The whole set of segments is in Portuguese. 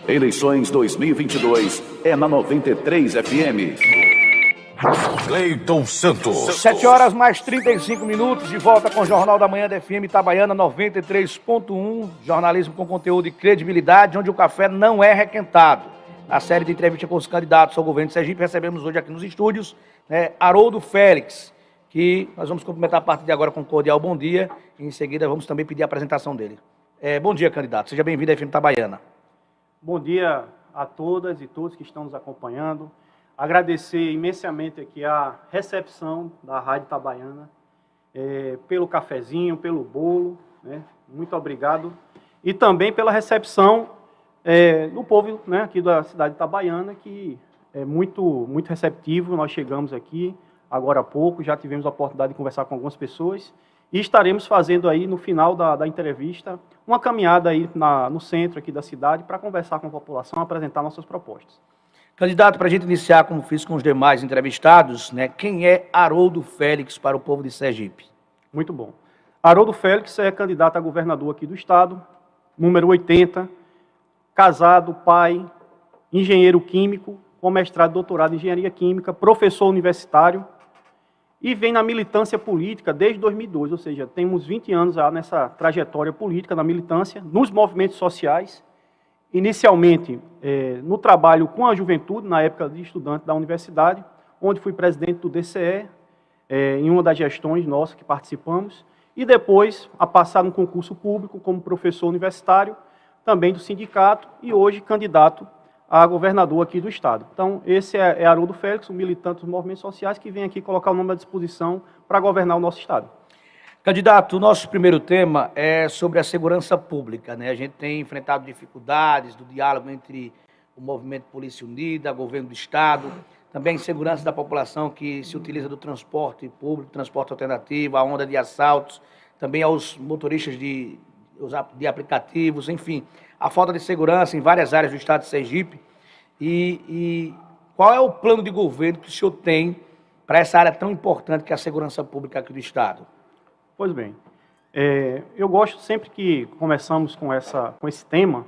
Eleições 2022 é na 93 FM. Cleiton Santos. 7 horas mais 35 minutos, de volta com o Jornal da Manhã da FM Itabaiana 93.1, jornalismo com conteúdo e credibilidade, onde o café não é requentado. A série de entrevistas com os candidatos ao governo de Sergipe, recebemos hoje aqui nos estúdios, Haroldo Félix, que nós vamos cumprimentar a partir de agora com um cordial bom dia, e em seguida vamos também pedir a apresentação dele. Bom dia, candidato, seja bem-vindo à FM Itabaiana. Bom dia a todas e todos que estão nos acompanhando. Agradecer imensamente aqui a recepção da Rádio Itabaiana, pelo cafezinho, pelo bolo, né? Muito obrigado. E também pela recepção do povo, né, aqui da cidade de Itabaiana, que é muito receptivo. Nós chegamos aqui agora há pouco, já tivemos a oportunidade de conversar com algumas pessoas e estaremos fazendo aí no final da entrevista uma caminhada aí no centro aqui da cidade para conversar com a população, apresentar nossas propostas. Candidato, para a gente iniciar, como fiz com os demais entrevistados, quem é Haroldo Félix para o povo de Sergipe? Muito bom. Haroldo Félix é candidato a governador aqui do estado, número 80, casado, pai, engenheiro químico, com mestrado e doutorado em engenharia química, professor universitário, e vem na militância política desde 2002, ou seja, temos 20 anos já nessa trajetória política, na militância, nos movimentos sociais, inicialmente no trabalho com a juventude, na época de estudante da universidade, onde fui presidente do DCE, em uma das gestões nossas que participamos, e depois a passar no concurso público como professor universitário, também do sindicato, e hoje candidato a governador aqui do estado. Então, esse é Haroldo Félix, um militante dos movimentos sociais, que vem aqui colocar o nome à disposição para governar o nosso estado. Candidato, o nosso primeiro tema é sobre a segurança pública, A gente tem enfrentado dificuldades do diálogo entre o Movimento Polícia Unida, o governo do estado, também a insegurança da população que se utiliza do transporte público, transporte alternativo, a onda de assaltos, também aos motoristas de aplicativos, enfim, a falta de segurança em várias áreas do estado de Sergipe. E qual é o plano de governo que o senhor tem para essa área tão importante que é a segurança pública aqui do estado? Pois bem, eu gosto sempre que começamos com esse tema,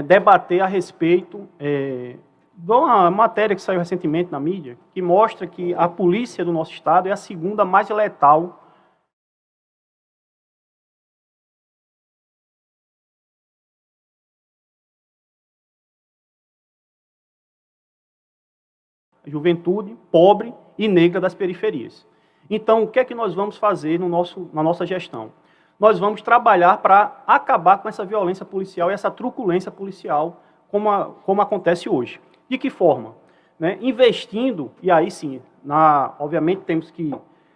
debater a respeito de uma matéria que saiu recentemente na mídia, que mostra que a polícia do nosso estado é a segunda mais letal juventude pobre e negra das periferias. Então, o que é que nós vamos fazer na nossa gestão? Nós vamos trabalhar para acabar com essa violência policial e essa truculência policial, como acontece hoje. De que forma? Investindo, e aí sim, obviamente temos que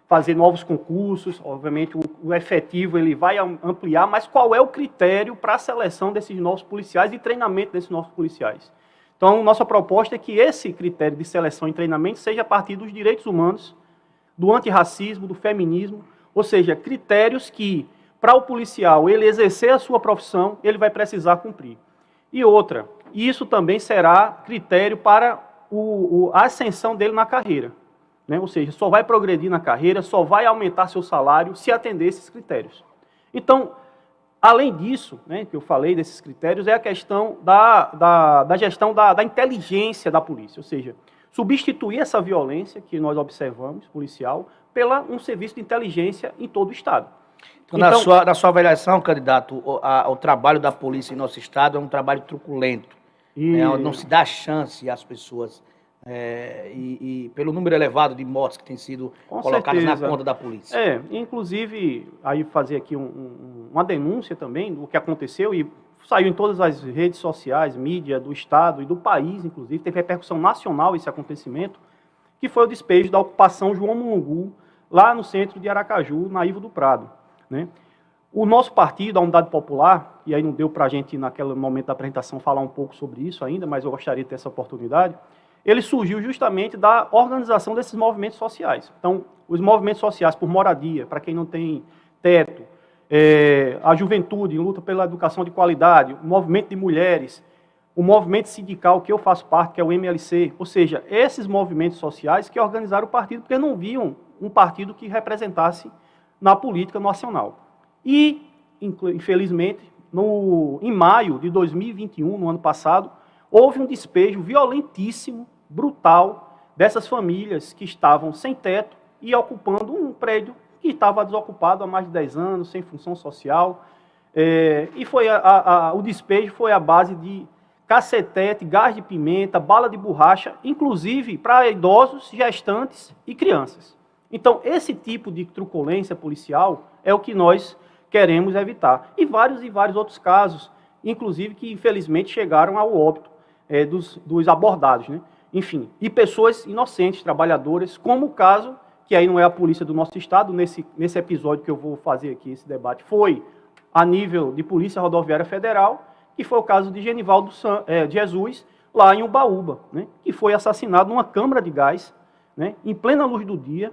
fazer novos concursos, obviamente o efetivo ele vai ampliar, mas qual é o critério para a seleção desses novos policiais e treinamento desses novos policiais? Então, nossa proposta é que esse critério de seleção e treinamento seja a partir dos direitos humanos, do antirracismo, do feminismo, ou seja, critérios que, para o policial, ele exercer a sua profissão, ele vai precisar cumprir. E outra, isso também será critério para a ascensão dele na carreira. Ou seja, só vai progredir na carreira, só vai aumentar seu salário se atender esses critérios. Então, além disso, que eu falei desses critérios, é a questão da gestão da inteligência da polícia, ou seja, substituir essa violência que nós observamos, policial, um serviço de inteligência em todo o estado. Então, na sua avaliação, candidato, o trabalho da polícia em nosso estado é um trabalho truculento, não se dá chance às pessoas, e pelo número elevado de mortes que têm sido colocadas na conta da polícia. Inclusive, aí fazer aqui uma denúncia também do que aconteceu, e saiu em todas as redes sociais, mídia do estado e do país, inclusive, teve repercussão nacional esse acontecimento, que foi o despejo da ocupação João Mulungu, lá no centro de Aracaju, na Ivo do Prado. O nosso partido, a Unidade Popular, e aí não deu para a gente, naquele momento da apresentação, falar um pouco sobre isso ainda, mas eu gostaria de ter essa oportunidade, ele surgiu justamente da organização desses movimentos sociais. Então, os movimentos sociais por moradia, para quem não tem teto, a juventude em luta pela educação de qualidade, o movimento de mulheres, o movimento sindical que eu faço parte, que é o MLC, ou seja, esses movimentos sociais que organizaram o partido, porque não viam um partido que representasse na política nacional. E, infelizmente, em maio de 2021, no ano passado, houve um despejo violentíssimo, brutal, dessas famílias que estavam sem teto e ocupando um prédio que estava desocupado há mais de 10 anos, sem função social. E foi o despejo foi à base de cacetete, gás de pimenta, bala de borracha, inclusive para idosos, gestantes e crianças. Então, esse tipo de truculência policial é o que nós queremos evitar. E vários outros casos, inclusive que infelizmente chegaram ao óbito dos abordados, né? Enfim, e pessoas inocentes, trabalhadoras, como o caso, que aí não é a polícia do nosso estado, nesse episódio que eu vou fazer aqui, esse debate, foi a nível de Polícia Rodoviária Federal, que foi o caso de Genivaldo Jesus, lá em Ubaúba, né, que foi assassinado numa câmara de gás, né, em plena luz do dia,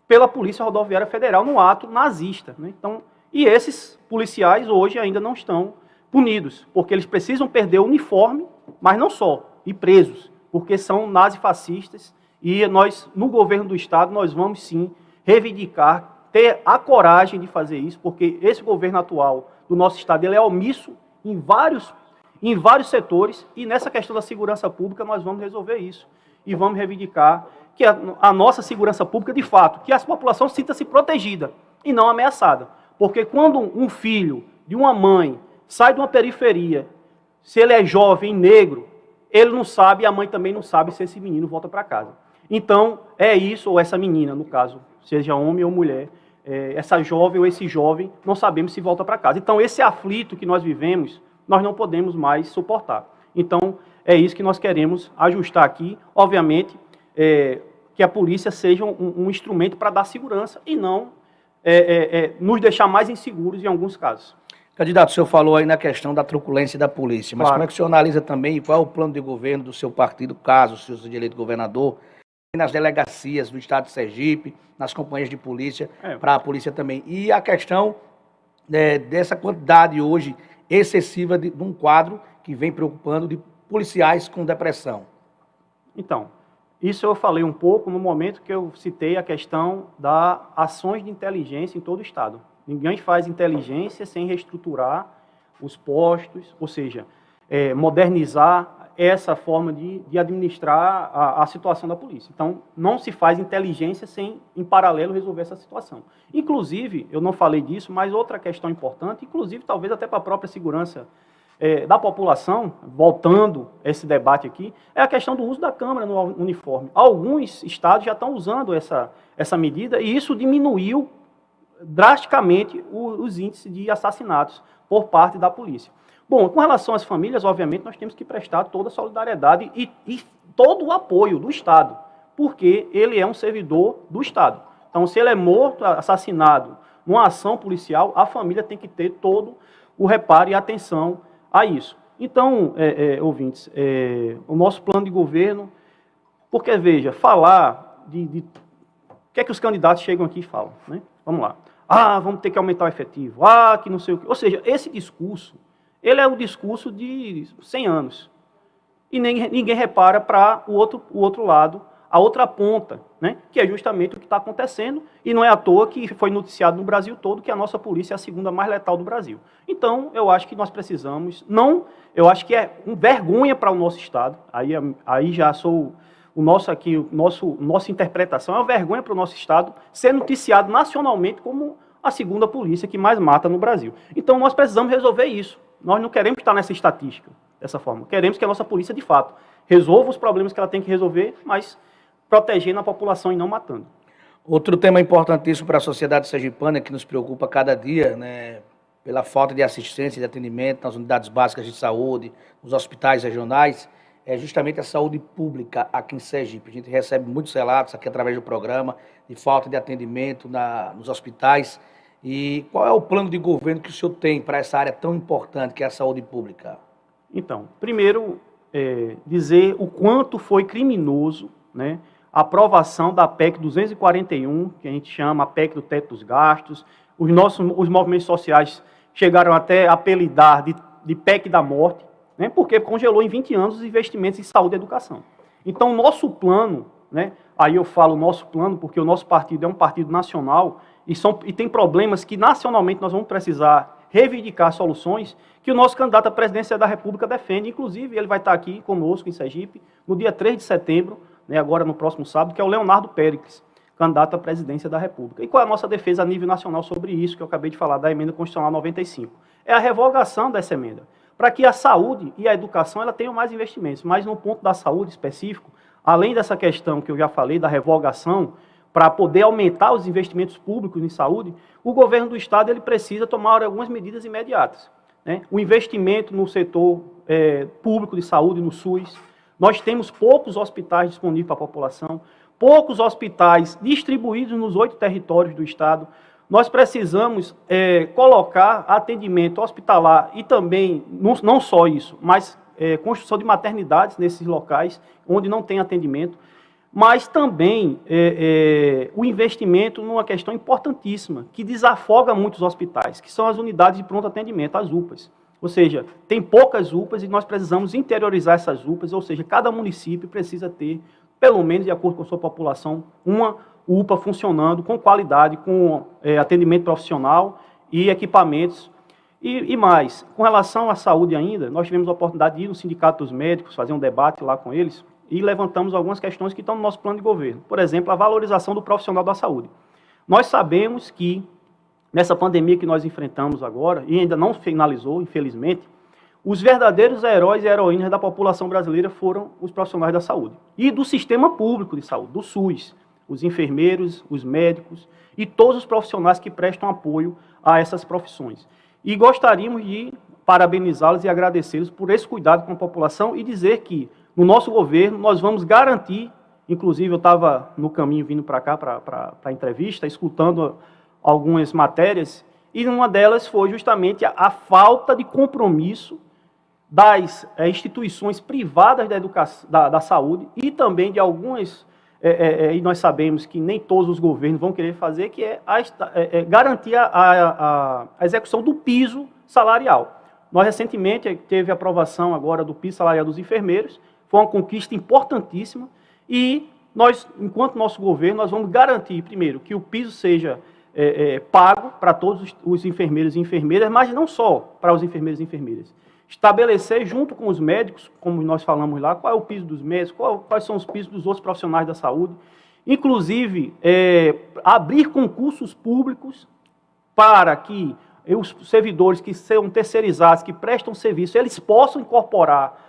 pela Polícia Rodoviária Federal, num ato nazista. Né? Então, e esses policiais hoje ainda não estão punidos, porque eles precisam perder o uniforme, mas não só, e presos, porque são nazifascistas, e nós, no governo do Estado, nós vamos sim reivindicar, ter a coragem de fazer isso, porque esse governo atual do nosso Estado, ele é omisso em vários setores, e nessa questão da segurança pública nós vamos resolver isso. E vamos reivindicar que a nossa segurança pública, de fato, que a população sinta-se protegida e não ameaçada. Porque quando um filho de uma mãe sai de uma periferia, se ele é jovem, negro, ele não sabe, e a mãe também não sabe se esse menino volta para casa. Então, é isso, ou essa menina, no caso, seja homem ou mulher, essa jovem ou esse jovem, não sabemos se volta para casa. Então, esse aflito que nós vivemos, nós não podemos mais suportar. Então, é isso que nós queremos ajustar aqui. Obviamente, que a polícia seja um instrumento para dar segurança e não nos deixar mais inseguros em alguns casos. Candidato, o senhor falou aí na questão da truculência da polícia, mas Claro. como é que o senhor analisa também qual é o plano de governo do seu partido, caso o senhor seja eleito governador, nas delegacias do estado de Sergipe, nas companhias de polícia, para a polícia também. E a questão dessa quantidade hoje excessiva de um quadro que vem preocupando de policiais com depressão. Então, isso eu falei um pouco no momento que eu citei a questão das ações de inteligência em todo o estado. Ninguém faz inteligência sem reestruturar os postos, ou seja, modernizar essa forma de administrar a situação da polícia. Então, não se faz inteligência sem, em paralelo, resolver essa situação. Inclusive, eu não falei disso, mas outra questão importante, inclusive talvez até para a própria segurança da população, voltando a esse debate aqui, é a questão do uso da câmera no uniforme. Alguns estados já estão usando essa medida e isso diminuiu drasticamente os índices de assassinatos por parte da polícia. Bom, com relação às famílias, obviamente, nós temos que prestar toda a solidariedade e todo o apoio do Estado, porque ele é um servidor do Estado. Então, se ele é morto, assassinado numa ação policial, a família tem que ter todo o reparo e atenção a isso. Então, ouvintes, o nosso plano de governo, porque, veja, falar o que é que os candidatos chegam aqui e falam, né? Vamos lá. Vamos ter que aumentar o efetivo. Que não sei o quê. Ou seja, esse discurso, ele é o discurso de 100 anos. E ninguém repara para o outro lado, a outra ponta, né? Que é justamente o que está acontecendo, e não é à toa que foi noticiado no Brasil todo que a nossa polícia é a segunda mais letal do Brasil. Então, eu acho que nós precisamos, eu acho que é uma vergonha para o nosso Estado, aí já sou nossa interpretação, é uma vergonha para o nosso Estado ser noticiado nacionalmente como a segunda polícia que mais mata no Brasil. Então, nós precisamos resolver isso. Nós não queremos estar nessa estatística, dessa forma. Queremos que a nossa polícia, de fato, resolva os problemas que ela tem que resolver, mas protegendo a população e não matando. Outro tema importantíssimo para a sociedade sergipana, que nos preocupa cada dia, né, pela falta de assistência e de atendimento nas unidades básicas de saúde, nos hospitais regionais, é justamente a saúde pública aqui em Sergipe. A gente recebe muitos relatos aqui através do programa de falta de atendimento nos hospitais. E qual é o plano de governo que o senhor tem para essa área tão importante que é a saúde pública? Então, primeiro, dizer o quanto foi criminoso, né, a aprovação da PEC 241, que a gente chama a PEC do teto dos gastos. Os movimentos sociais chegaram até a apelidar de PEC da morte, né, porque congelou em 20 anos os investimentos em saúde e educação. Então, o nosso plano, né, aí eu falo nosso plano porque o nosso partido é um partido nacional e tem problemas que nacionalmente nós vamos precisar reivindicar soluções que o nosso candidato à presidência da República defende. Inclusive, ele vai estar aqui conosco em Sergipe no dia 3 de setembro, né, agora no próximo sábado, que é o Leonardo Péricles, candidato à presidência da República. E qual é a nossa defesa a nível nacional sobre isso, que eu acabei de falar, da emenda constitucional 95? É a revogação dessa emenda, para que a saúde e a educação ela tenham mais investimentos. Mas no ponto da saúde específico, além dessa questão que eu já falei, da revogação, para poder aumentar os investimentos públicos em saúde, o governo do Estado ele precisa tomar algumas medidas imediatas, né? O investimento no setor público de saúde, no SUS. Nós temos poucos hospitais disponíveis para a população, poucos hospitais distribuídos nos 8 territórios do Estado. Nós precisamos colocar atendimento hospitalar e também, não só isso, mas construção de maternidades nesses locais onde não tem atendimento, mas também o investimento numa questão importantíssima, que desafoga muitos hospitais, que são as unidades de pronto atendimento, as UPAs. Ou seja, tem poucas UPAs e nós precisamos interiorizar essas UPAs, ou seja, cada município precisa ter, pelo menos de acordo com a sua população, uma UPA funcionando com qualidade, com atendimento profissional e equipamentos. E mais, com relação à saúde ainda, nós tivemos a oportunidade de ir no Sindicato dos Médicos, fazer um debate lá com eles, e levantamos algumas questões que estão no nosso plano de governo. Por exemplo, a valorização do profissional da saúde. Nós sabemos que, nessa pandemia que nós enfrentamos agora, e ainda não finalizou, infelizmente, os verdadeiros heróis e heroínas da população brasileira foram os profissionais da saúde. E do sistema público de saúde, do SUS, os enfermeiros, os médicos e todos os profissionais que prestam apoio a essas profissões. E gostaríamos de parabenizá-los e agradecê-los por esse cuidado com a população e dizer que, no nosso governo, nós vamos garantir, inclusive eu estava no caminho vindo para cá, para a entrevista, escutando algumas matérias, e uma delas foi justamente a falta de compromisso das instituições privadas da educação, da saúde e também de algumas, e nós sabemos que nem todos os governos vão querer fazer, que é garantir a execução do piso salarial. Nós recentemente teve a aprovação agora do piso salarial dos enfermeiros, foi uma conquista importantíssima e nós, enquanto nosso governo, nós vamos garantir, primeiro, que o piso seja pago para todos os enfermeiros e enfermeiras, mas não só para os enfermeiros e enfermeiras. Estabelecer, junto com os médicos, como nós falamos lá, qual é o piso dos médicos, quais são os pisos dos outros profissionais da saúde. Inclusive, abrir concursos públicos para que os servidores que são terceirizados, que prestam serviço, eles possam incorporar,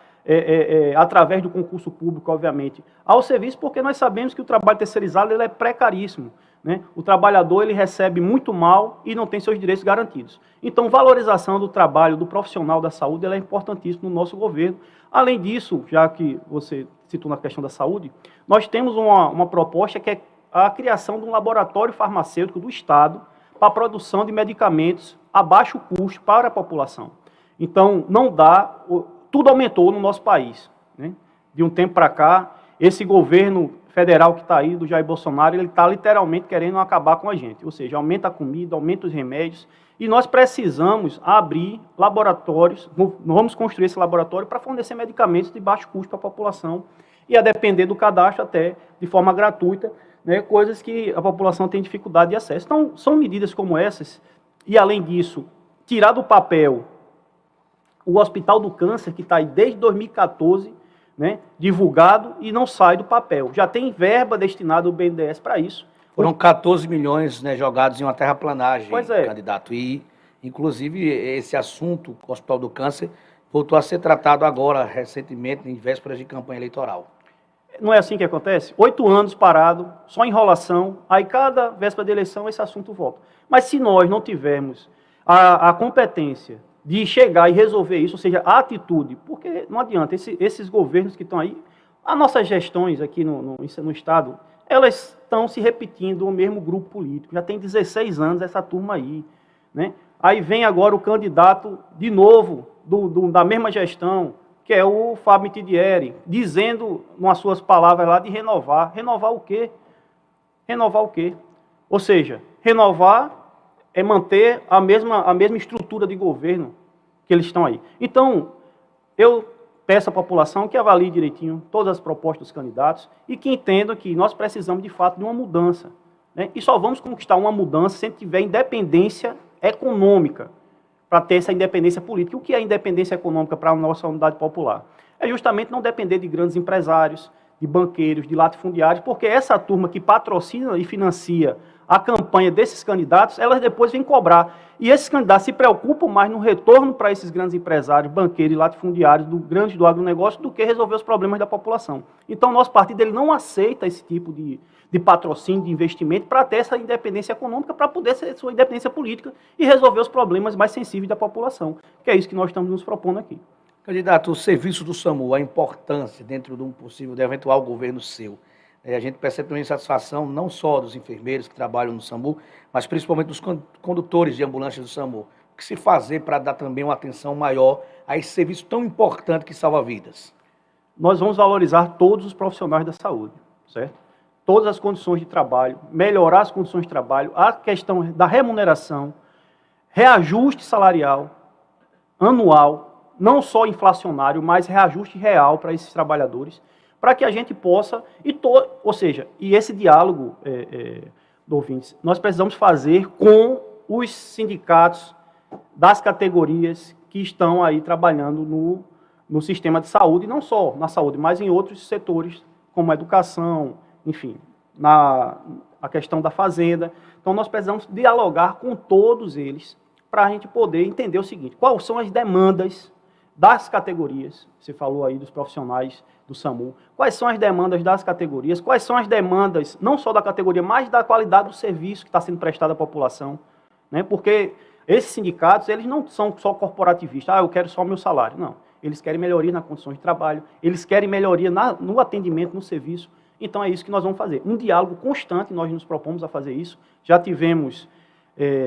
através do concurso público, obviamente, ao serviço, porque nós sabemos que o trabalho terceirizado ele é precaríssimo, né? O trabalhador ele recebe muito mal e não tem seus direitos garantidos. Então, valorização do trabalho do profissional da saúde ela é importantíssima no nosso governo. Além disso, já que você citou na questão da saúde, nós temos uma proposta que é a criação de um laboratório farmacêutico do Estado para a produção de medicamentos a baixo custo para a população. Então, não dá... Tudo aumentou no nosso país, né? De um tempo para cá, esse governo federal que está aí, do Jair Bolsonaro, ele está literalmente querendo acabar com a gente. Ou seja, aumenta a comida, aumenta os remédios, e nós precisamos abrir laboratórios, vamos construir esse laboratório para fornecer medicamentos de baixo custo para a população, e a depender do cadastro até de forma gratuita, né? Coisas que a população tem dificuldade de acesso. Então, são medidas como essas, e além disso, tirar do papel o Hospital do Câncer, que está aí desde 2014, né, divulgado e não sai do papel. Já tem verba destinada ao BNDES para isso. Foram 14 milhões, né, jogados em uma terraplanagem, pois candidato. E, inclusive, esse assunto, o Hospital do Câncer, voltou a ser tratado agora, recentemente, em vésperas de campanha eleitoral. Não é assim que acontece? 8 anos parado, só enrolação, aí cada véspera de eleição esse assunto volta. Mas se nós não tivermos a competência de chegar e resolver isso, ou seja, a atitude, porque não adianta, esses governos que estão aí, as nossas gestões aqui no Estado, elas estão se repetindo o mesmo grupo político, já tem 16 anos essa turma aí, né? Aí vem agora o candidato, de novo, da mesma gestão, que é o Fábio Mitidieri, dizendo, nas suas palavras lá, de renovar. Renovar o quê? Renovar o quê? Ou seja, renovar é manter a mesma estrutura de governo que eles estão aí. Então, eu peço à população que avalie direitinho todas as propostas dos candidatos e que entendam que nós precisamos, de fato, de uma mudança, né? E só vamos conquistar uma mudança se a gente tiver independência econômica. para ter essa independência política. O que é independência econômica para a nossa unidade popular? É justamente não depender de grandes empresários, de banqueiros, de latifundiários, porque essa turma que patrocina e financia a campanha desses candidatos, elas depois vêm cobrar. E esses candidatos se preocupam mais no retorno para esses grandes empresários, banqueiros e latifundiários do agronegócio do que resolver os problemas da população. Então, o nosso partido ele não aceita esse tipo de patrocínio, de investimento, para ter essa independência econômica, para poder ser sua independência política e resolver os problemas mais sensíveis da população, que é isso que nós estamos nos propondo aqui. Candidato, o serviço do SAMU, a importância dentro de um possível, de eventual governo seu. A gente percebe uma insatisfação não só dos enfermeiros que trabalham no SAMU, mas principalmente dos condutores de ambulâncias do SAMU. O que se fazer para dar também uma atenção maior a esse serviço tão importante que salva vidas? Nós vamos valorizar todos os profissionais da saúde, certo? Todas as condições de trabalho, melhorar as condições de trabalho, a questão da remuneração, reajuste salarial anual, não só inflacionário, mas reajuste real para esses trabalhadores, para que a gente possa, ou seja, esse diálogo, do ouvintes, nós precisamos fazer com os sindicatos das categorias que estão aí trabalhando no sistema de saúde, não só na saúde, mas em outros setores, como a educação, enfim, a questão da fazenda. Então, nós precisamos dialogar com todos eles para a gente poder entender o seguinte: quais são as demandas das categorias, você falou aí dos profissionais do SAMU, quais são as demandas das categorias, quais são as demandas, não só da categoria, mas da qualidade do serviço que está sendo prestado à população, né? Porque esses sindicatos, eles não são só corporativistas, eu quero só o meu salário, não. Eles querem melhoria nas condições de trabalho, eles querem melhoria no atendimento, no serviço. Então é isso que nós vamos fazer, um diálogo constante, nós nos propomos a fazer isso, já tivemos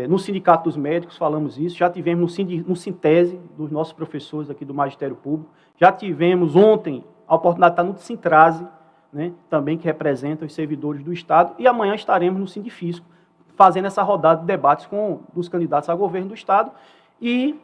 no Sindicato dos Médicos, falamos isso, já tivemos no Sintese, dos nossos professores aqui do Magistério Público, já tivemos ontem a oportunidade de estar no Sintrase, né, também que representa os servidores do Estado, e amanhã estaremos no Sindifisco, fazendo essa rodada de debates dos candidatos a governo do Estado e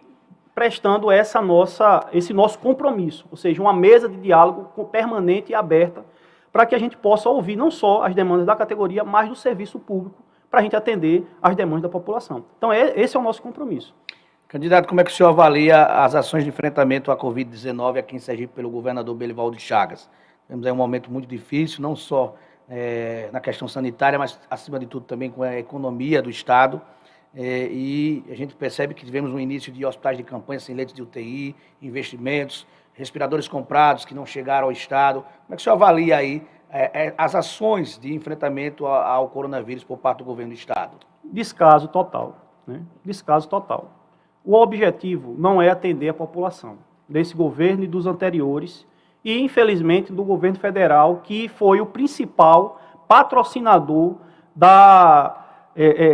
prestando esse nosso compromisso, ou seja, uma mesa de diálogo permanente e aberta, para que a gente possa ouvir não só as demandas da categoria, mas do serviço público, para a gente atender às demandas da população. Então, esse é o nosso compromisso. Candidato, como é que o senhor avalia as ações de enfrentamento à Covid-19 aqui em Sergipe pelo governador Belivaldo Chagas? Temos aí um momento muito difícil, não só na questão sanitária, mas, acima de tudo, também com a economia do Estado. E a gente percebe que tivemos um início de hospitais de campanha sem leitos de UTI, investimentos, respiradores comprados que não chegaram ao Estado. Como é que o senhor avalia aí as ações de enfrentamento ao coronavírus por parte do governo do Estado? Descaso total, né? Descaso total. O objetivo não é atender a população desse governo e dos anteriores e, infelizmente, do governo federal, que foi o principal patrocinador da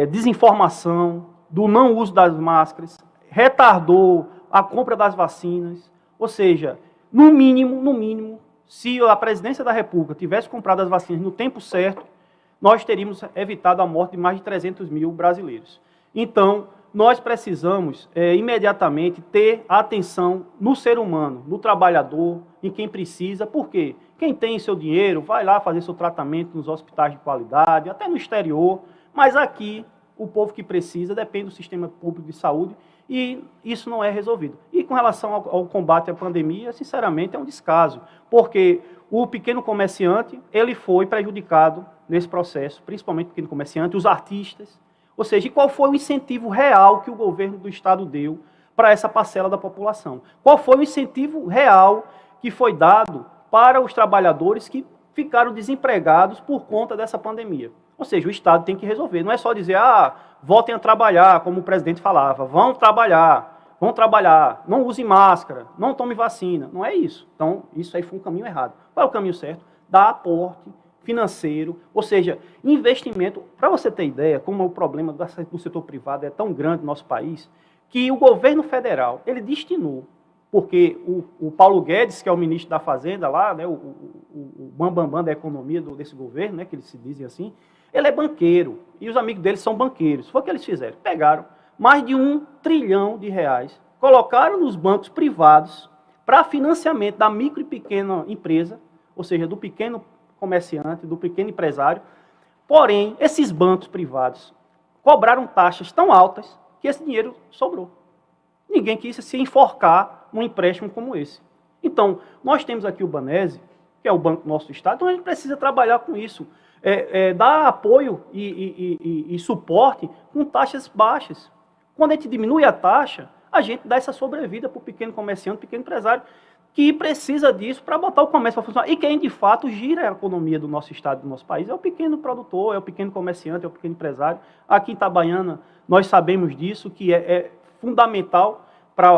desinformação, do não uso das máscaras, retardou a compra das vacinas, ou seja, no mínimo, se a presidência da República tivesse comprado as vacinas no tempo certo, nós teríamos evitado a morte de mais de 300 mil brasileiros. Então, nós precisamos imediatamente ter atenção no ser humano, no trabalhador, em quem precisa, porque quem tem seu dinheiro vai lá fazer seu tratamento nos hospitais de qualidade, até no exterior, mas aqui o povo que precisa depende do sistema público de saúde e isso não é resolvido. E com relação ao combate à pandemia, sinceramente, é um descaso, porque o pequeno comerciante, ele foi prejudicado nesse processo, principalmente o pequeno comerciante, os artistas, ou seja, qual foi o incentivo real que o governo do Estado deu para essa parcela da população? Qual foi o incentivo real que foi dado para os trabalhadores que ficaram desempregados por conta dessa pandemia? Ou seja, o Estado tem que resolver. Não é só dizer, voltem a trabalhar, como o presidente falava, vão trabalhar, não use máscara, não tome vacina. Não é isso. Então, isso aí foi um caminho errado. Qual é o caminho certo? Dar aporte financeiro, ou seja, investimento. Para você ter ideia, como o problema do setor privado é tão grande no nosso país, que o governo federal, ele destinou, porque o Paulo Guedes, que é o ministro da Fazenda lá, né, o bambambam da economia desse governo, né, que eles se dizem assim, ele é banqueiro, e os amigos dele são banqueiros. Foi o que eles fizeram, pegaram mais de R$1 trilhão, colocaram nos bancos privados para financiamento da micro e pequena empresa, ou seja, do pequeno comerciante, do pequeno empresário. Porém, esses bancos privados cobraram taxas tão altas que esse dinheiro sobrou. Ninguém quis se enforcar num empréstimo como esse. Então, nós temos aqui o Banese, que é o Banco do nosso Estado, então a gente precisa trabalhar com isso. Dar apoio e suporte com taxas baixas. Quando a gente diminui a taxa, a gente dá essa sobrevida para o pequeno comerciante, pequeno empresário, que precisa disso para botar o comércio para funcionar. E quem, de fato, gira a economia do nosso estado, do nosso país, é o pequeno produtor, é o pequeno comerciante, é o pequeno empresário. Aqui em Itabaiana, nós sabemos disso, que é fundamental para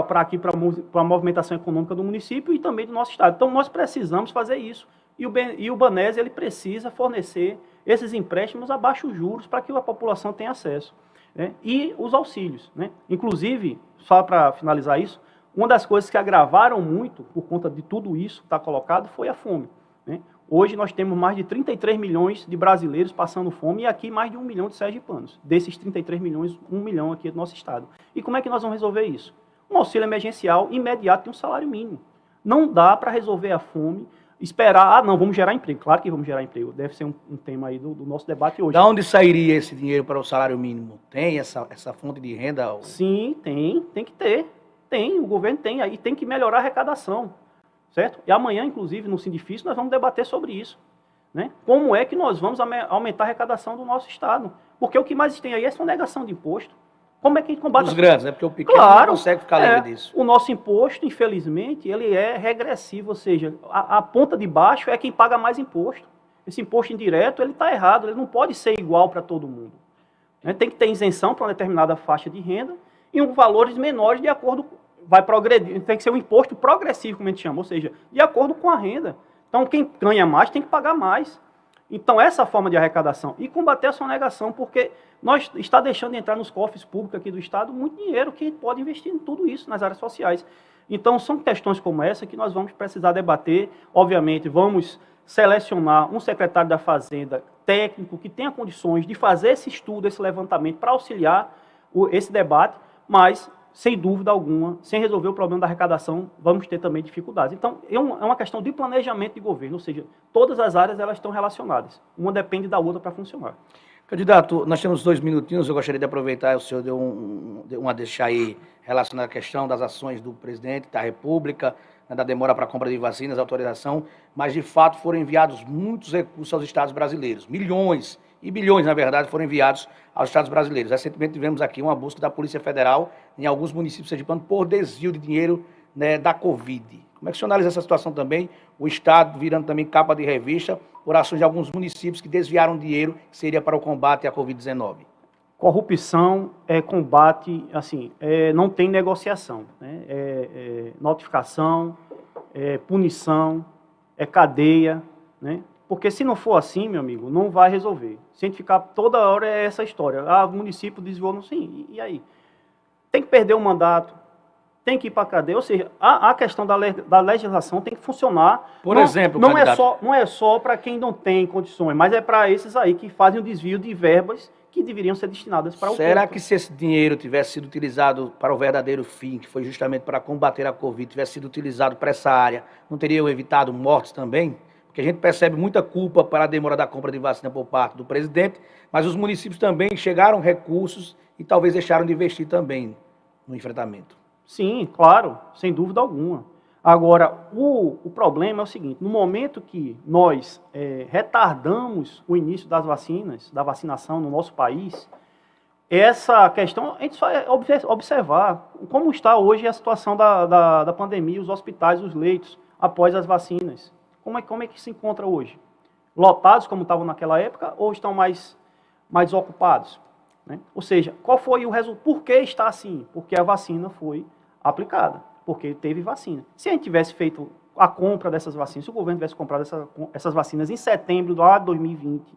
a movimentação econômica do município e também do nosso estado. Então, nós precisamos fazer isso. E o Banese, ele precisa fornecer esses empréstimos a baixos juros para que a população tenha acesso. Né? E os auxílios. Né? Inclusive, só para finalizar isso, uma das coisas que agravaram muito, por conta de tudo isso que está colocado, foi a fome. Né? Hoje nós temos mais de 33 milhões de brasileiros passando fome e aqui mais de 1 milhão de sergipanos. Desses 33 milhões, 1 milhão aqui do nosso estado. E como é que nós vamos resolver isso? Um auxílio emergencial imediato de um salário mínimo. Não dá para resolver a fome, esperar, não, vamos gerar emprego. Claro que vamos gerar emprego, deve ser um tema aí do nosso debate hoje. Da onde sairia esse dinheiro para o salário mínimo? Tem essa fonte de renda? Sim, tem que ter. Tem, o governo tem, aí tem que melhorar a arrecadação, certo? E amanhã, inclusive, no Sindifício, nós vamos debater sobre isso. Né? Como é que nós vamos aumentar a arrecadação do nosso Estado? Porque o que mais tem aí é sonegação de imposto. Como é que a gente combate? Os grandes, né? Porque o pequeno não consegue ficar livre disso. O nosso imposto, infelizmente, ele é regressivo, ou seja, a ponta de baixo é quem paga mais imposto. Esse imposto indireto, ele está errado, ele não pode ser igual para todo mundo. Né? Tem que ter isenção para uma determinada faixa de renda e valores menores de acordo, vai progredir, tem que ser um imposto progressivo, como a gente chama, ou seja, de acordo com a renda. Então, quem ganha mais tem que pagar mais. Então, essa forma de arrecadação e combater a sonegação, porque nós está deixando de entrar nos cofres públicos aqui do Estado muito dinheiro que pode investir em tudo isso, nas áreas sociais. Então, são questões como essa que nós vamos precisar debater. Obviamente, vamos selecionar um secretário da Fazenda técnico que tenha condições de fazer esse estudo, esse levantamento, para auxiliar esse debate, mas, sem dúvida alguma, sem resolver o problema da arrecadação, vamos ter também dificuldades. Então, é uma questão de planejamento de governo, ou seja, todas as áreas elas estão relacionadas. Uma depende da outra para funcionar. Candidato, nós temos 2 minutinhos, eu gostaria de aproveitar, o senhor deu uma deixa aí relacionada à questão das ações do presidente da República, né, da demora para a compra de vacinas, autorização, mas de fato foram enviados muitos recursos aos estados brasileiros, milhões e bilhões, na verdade, foram enviados aos estados brasileiros. Recentemente tivemos aqui uma busca da Polícia Federal em alguns municípios sergipanos por desvio de dinheiro, né, da Covid. Como é que o senhor analisa essa situação também? O Estado virando também capa de revista por ações de alguns municípios que desviaram dinheiro que seria para o combate à Covid-19. Corrupção é combate, assim, não tem negociação. Né? Notificação, punição, cadeia, né? Porque se não for assim, meu amigo, não vai resolver. Se a gente ficar toda hora essa história. O município desviou, não sei, e aí? Tem que perder o mandato, tem que ir para a cadeia, ou seja, a questão da legislação tem que funcionar. Por exemplo, não é só para quem não tem condições, mas é para esses aí que fazem o desvio de verbas que deveriam ser destinadas para o povo. Será que se esse dinheiro tivesse sido utilizado para o verdadeiro fim, que foi justamente para combater a Covid, tivesse sido utilizado para essa área, não teriam evitado mortes também? Porque a gente percebe muita culpa para a demora da compra de vacina por parte do presidente, mas os municípios também chegaram recursos e talvez deixaram de investir também no enfrentamento. Sim, claro, sem dúvida alguma. Agora, o problema é o seguinte, no momento que nós retardamos o início das vacinas, da vacinação no nosso país, essa questão, a gente só observar como está hoje a situação da pandemia, os hospitais, os leitos, após as vacinas. Como é que se encontra hoje? Lotados, como estavam naquela época, ou estão mais ocupados? Né? Ou seja, qual foi o resultado? Por que está assim? Porque a vacina foi aplicada, porque teve vacina. Se a gente tivesse feito a compra dessas vacinas, se o governo tivesse comprado essas vacinas em setembro de 2020,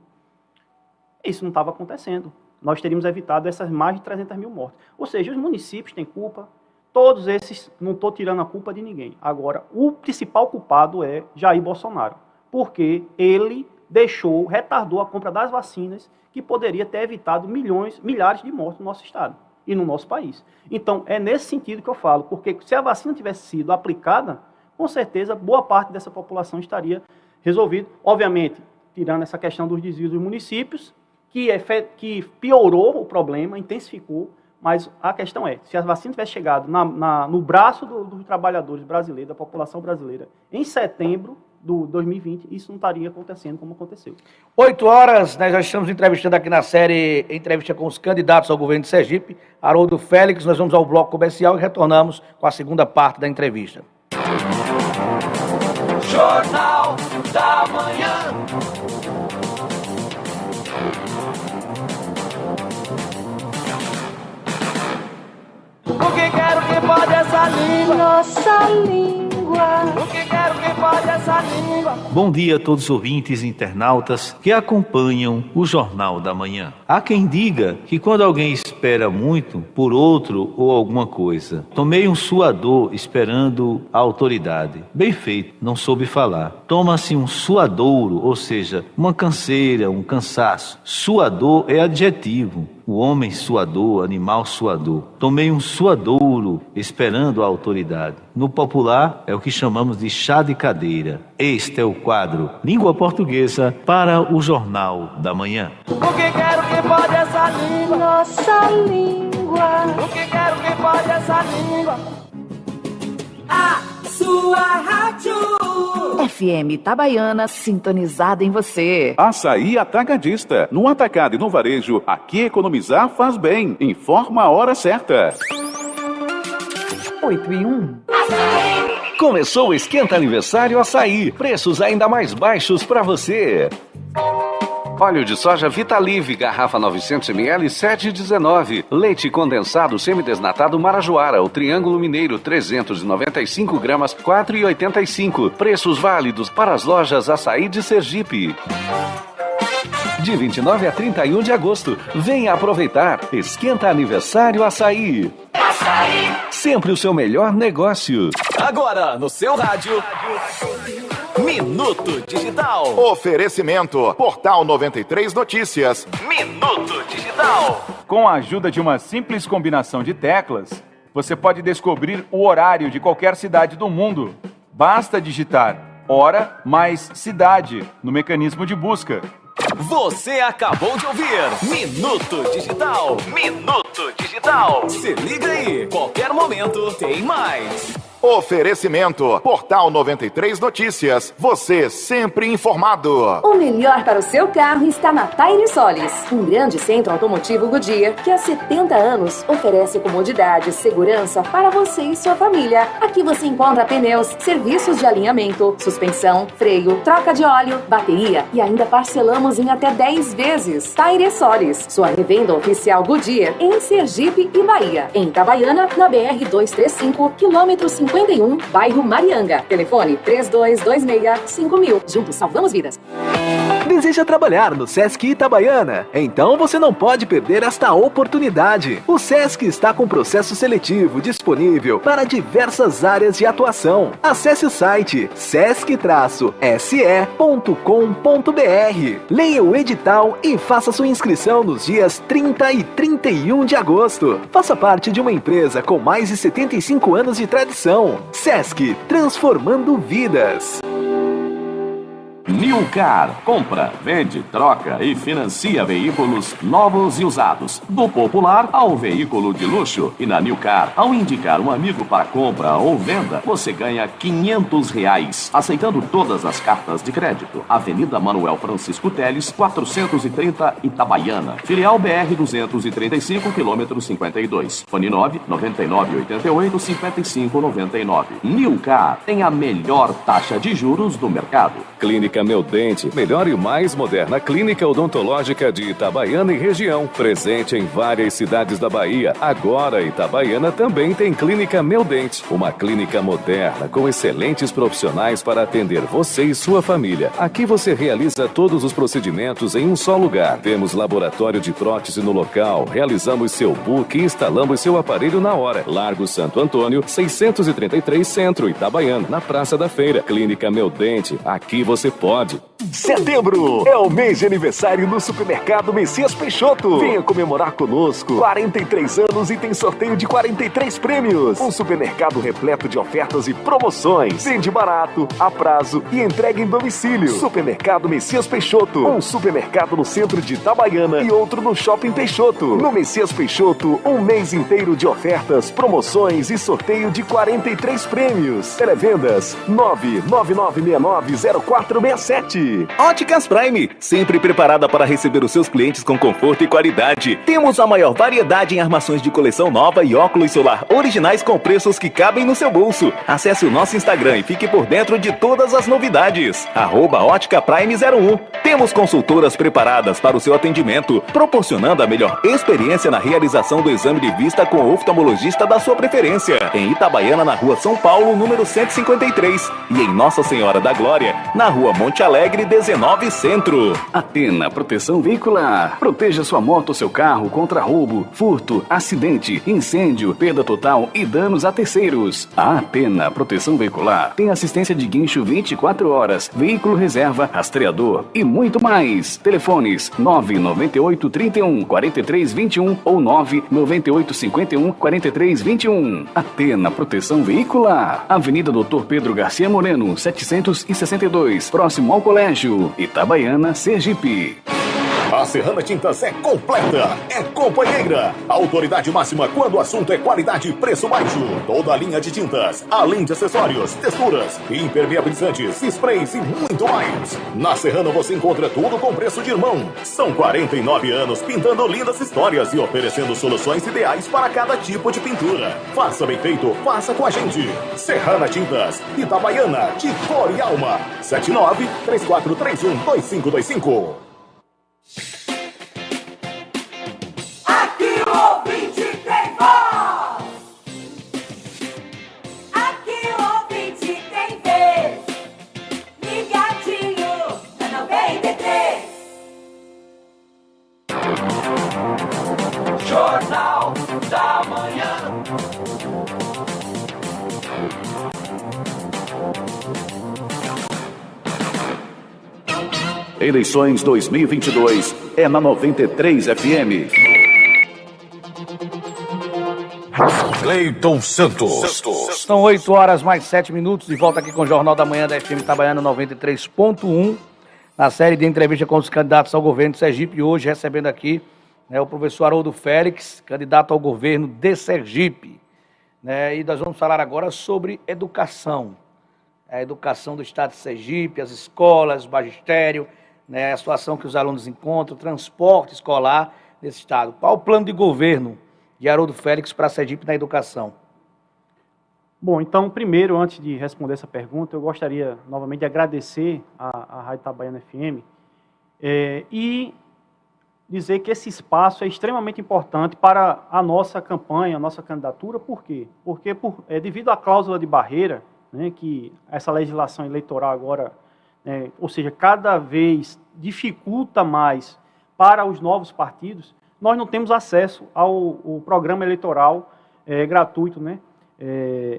isso não estava acontecendo. Nós teríamos evitado essas mais de 300 mil mortes. Ou seja, os municípios têm culpa, todos esses, não estou tirando a culpa de ninguém. Agora, o principal culpado é Jair Bolsonaro, porque ele retardou a compra das vacinas que poderia ter evitado milhares de mortes no nosso estado e no nosso país. Então, é nesse sentido que eu falo, porque se a vacina tivesse sido aplicada, com certeza, boa parte dessa população estaria resolvida. Obviamente, tirando essa questão dos desvios dos municípios, que piorou o problema, intensificou, Mas a questão é, se a vacina tivesse chegado no braço dos trabalhadores brasileiros, da população brasileira, em setembro de 2020, isso não estaria acontecendo como aconteceu. 8 horas, nós já estamos entrevistando aqui na série Entrevista com os candidatos ao governo de Sergipe, Haroldo Félix. Nós vamos ao bloco comercial e retornamos com a segunda parte da entrevista. Jornal da Manhã. O que quero que pode essa língua? Nossa língua. O que quero que pode essa língua? Bom dia a todos os ouvintes e internautas que acompanham o Jornal da Manhã. Há quem diga que quando alguém espera muito por outro ou alguma coisa, tomei um suador esperando a autoridade. Bem feito, não soube falar. Toma-se um suadouro, ou seja, uma canseira, um cansaço. Suador é adjetivo. O homem suador, animal suador. Tomei um suadouro esperando a autoridade. No popular, é o que chamamos de chá de cadeira. Este é o quadro Língua Portuguesa para o Jornal da Manhã. O que quero que pode essa língua? Nossa língua. O que quero que pode essa língua? A sua rádio. FM Itabaiana, sintonizada em você. Açaí Atacadista. No atacado e no varejo, aqui economizar faz bem. Informa a hora certa. 8:01. Começou o Esquenta Aniversário Açaí. Preços ainda mais baixos para você. Óleo de soja Vitalive, garrafa 900ml, 7,19. Leite condensado semidesnatado Marajoara, o Triângulo Mineiro, 395 gramas, 4,85. Preços válidos para as lojas Açaí de Sergipe. De 29 a 31 de agosto, venha aproveitar. Esquenta Aniversário Açaí. Açaí. Sempre o seu melhor negócio. Agora, no seu rádio, Minuto Digital. Oferecimento Portal 93 Notícias. Minuto Digital. Com a ajuda de uma simples combinação de teclas, você pode descobrir o horário de qualquer cidade do mundo. Basta digitar hora mais cidade no mecanismo de busca. Você acabou de ouvir Minuto Digital. Minuto Digital. Se liga aí, qualquer momento tem mais. Oferecimento Portal 93 Notícias. Você sempre informado. O melhor para o seu carro está na Tire Solis, um grande centro automotivo Goodyear que há 70 anos oferece comodidade e segurança para você e sua família. Aqui você encontra pneus, serviços de alinhamento, suspensão, freio, troca de óleo, bateria e ainda parcelamos em até 10 vezes. Tire Solis, sua revenda oficial Goodyear em Sergipe e Bahia. Em Itabaiana, na BR-235, quilômetro 51, bairro Marianga. Telefone 3226-5000. Juntos salvamos vidas. Deseja trabalhar no Sesc Itabaiana? Então você não pode perder esta oportunidade. O Sesc está com processo seletivo disponível para diversas áreas de atuação. Acesse o site sesc-se.com.br. Leia o edital e faça sua inscrição nos dias 30 e 31 de agosto. Faça parte de uma empresa com mais de 75 anos de tradição. Sesc, transformando vidas. New Car. Compra, vende, troca e financia veículos novos e usados. Do popular ao veículo de luxo. E na New Car, ao indicar um amigo para compra ou venda, você ganha R$500. Aceitando todas as cartas de crédito. Avenida Manuel Francisco Teles, 430 Itabaiana. Filial BR-235, quilômetro 52. Fone 99988-5599. New Car tem a melhor taxa de juros do mercado. Clínica Meu Dente, melhor e mais moderna clínica odontológica de Itabaiana e região. Presente em várias cidades da Bahia. Agora Itabaiana também tem Clínica Meu Dente. Uma clínica moderna com excelentes profissionais para atender você e sua família. Aqui você realiza todos os procedimentos em um só lugar. Temos laboratório de prótese no local. Realizamos seu book e instalamos seu aparelho na hora. Largo Santo Antônio, 633 Centro, Itabaiana, na Praça da Feira. Clínica Meu Dente. Aqui você pode. Setembro é o mês de aniversário no Supermercado Messias Peixoto. Venha comemorar conosco 43 anos e tem sorteio de 43 prêmios. Um supermercado repleto de ofertas e promoções. Vende barato, a prazo e entrega em domicílio. Supermercado Messias Peixoto. Um supermercado no centro de Itabaiana e outro no Shopping Peixoto. No Messias Peixoto, um mês inteiro de ofertas, promoções e sorteio de 43 prêmios. Televendas 999690467. Óticas Prime, sempre preparada para receber os seus clientes com conforto e qualidade. Temos a maior variedade em armações de coleção nova e óculos solar originais com preços que cabem no seu bolso. Acesse o nosso Instagram e fique por dentro de todas as novidades. @Ótica Prime 01. Temos consultoras preparadas para o seu atendimento, proporcionando a melhor experiência na realização do exame de vista com o oftalmologista da sua preferência. Em Itabaiana, na Rua São Paulo, número 153. E em Nossa Senhora da Glória, na Rua Monte Alegre, 19 Centro. Atena Proteção Veicular. Proteja sua moto ou seu carro contra roubo, furto, acidente, incêndio, perda total e danos a terceiros. A Atena Proteção Veicular tem assistência de guincho 24 horas, veículo reserva, rastreador e muito mais. Telefones 998 31 43 21 ou 998 51 43 21. Atena Proteção Veicular. Avenida Dr. Pedro Garcia Moreno, 762, próximo ao Colégio, Itabaiana, Sergipe. A Serrana Tintas é completa, é companheira. A autoridade máxima quando o assunto é qualidade e preço baixo. Toda a linha de tintas, além de acessórios, texturas, impermeabilizantes, sprays e muito mais. Na Serrana você encontra tudo com preço de irmão. São 49 anos pintando lindas histórias e oferecendo soluções ideais para cada tipo de pintura. Faça bem feito, faça com a gente. Serrana Tintas, Itabaiana, de cor e alma. 79-3431-2525. Aqui o ouvinte tem voz. Aqui o ouvinte tem vez. Ligadinho na 93. Jornal da Manhã. Eleições 2022 é na 93 FM. Cleiton Santos. São 8 horas mais 7 minutos, de volta aqui com o Jornal da Manhã da FM Itabaiana 93.1, na série de entrevista com os candidatos ao governo de Sergipe, hoje recebendo aqui o professor Haroldo Félix, candidato ao governo de Sergipe. E nós vamos falar agora sobre educação. A educação do estado de Sergipe, as escolas, o magistério, a situação que os alunos encontram, o transporte escolar nesse estado. Qual o plano de governo de Haroldo Félix para Sergipe na educação? Bom, então, primeiro, antes de responder essa pergunta, eu gostaria novamente de agradecer à Rádio Itabaiana FM e dizer que esse espaço é extremamente importante para a nossa campanha, a nossa candidatura. Por quê? Porque devido à cláusula de barreira, que essa legislação eleitoral agora, ou seja, cada vez dificulta mais para os novos partidos, nós não temos acesso ao programa eleitoral gratuito,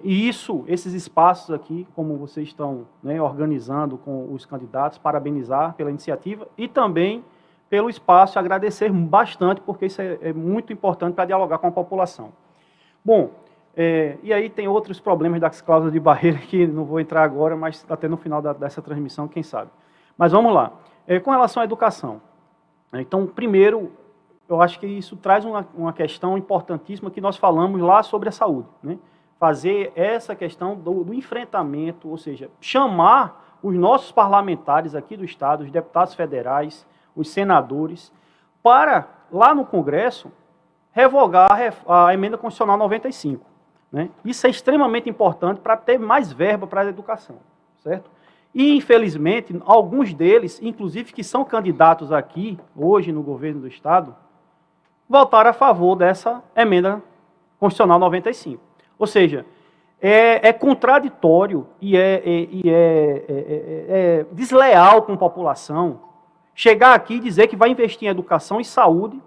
e esses espaços aqui, como vocês estão organizando com os candidatos, parabenizar pela iniciativa e também pelo espaço, agradecer bastante, porque isso é muito importante para dialogar com a população. Bom, e aí tem outros problemas das cláusulas de barreira que não vou entrar agora, mas até no final dessa transmissão, quem sabe. Mas vamos lá. Com relação à educação. Então, primeiro, eu acho que isso traz uma questão importantíssima que nós falamos lá sobre a saúde. Fazer essa questão do enfrentamento, ou seja, chamar os nossos parlamentares aqui do Estado, os deputados federais, os senadores, para, lá no Congresso, revogar a emenda constitucional 95. Isso é extremamente importante para ter mais verba para a educação, certo? E, infelizmente, alguns deles, inclusive que são candidatos aqui, hoje no governo do Estado, votaram a favor dessa emenda constitucional 95. Ou seja, é contraditório e é desleal com a população chegar aqui e dizer que vai investir em educação e saúde,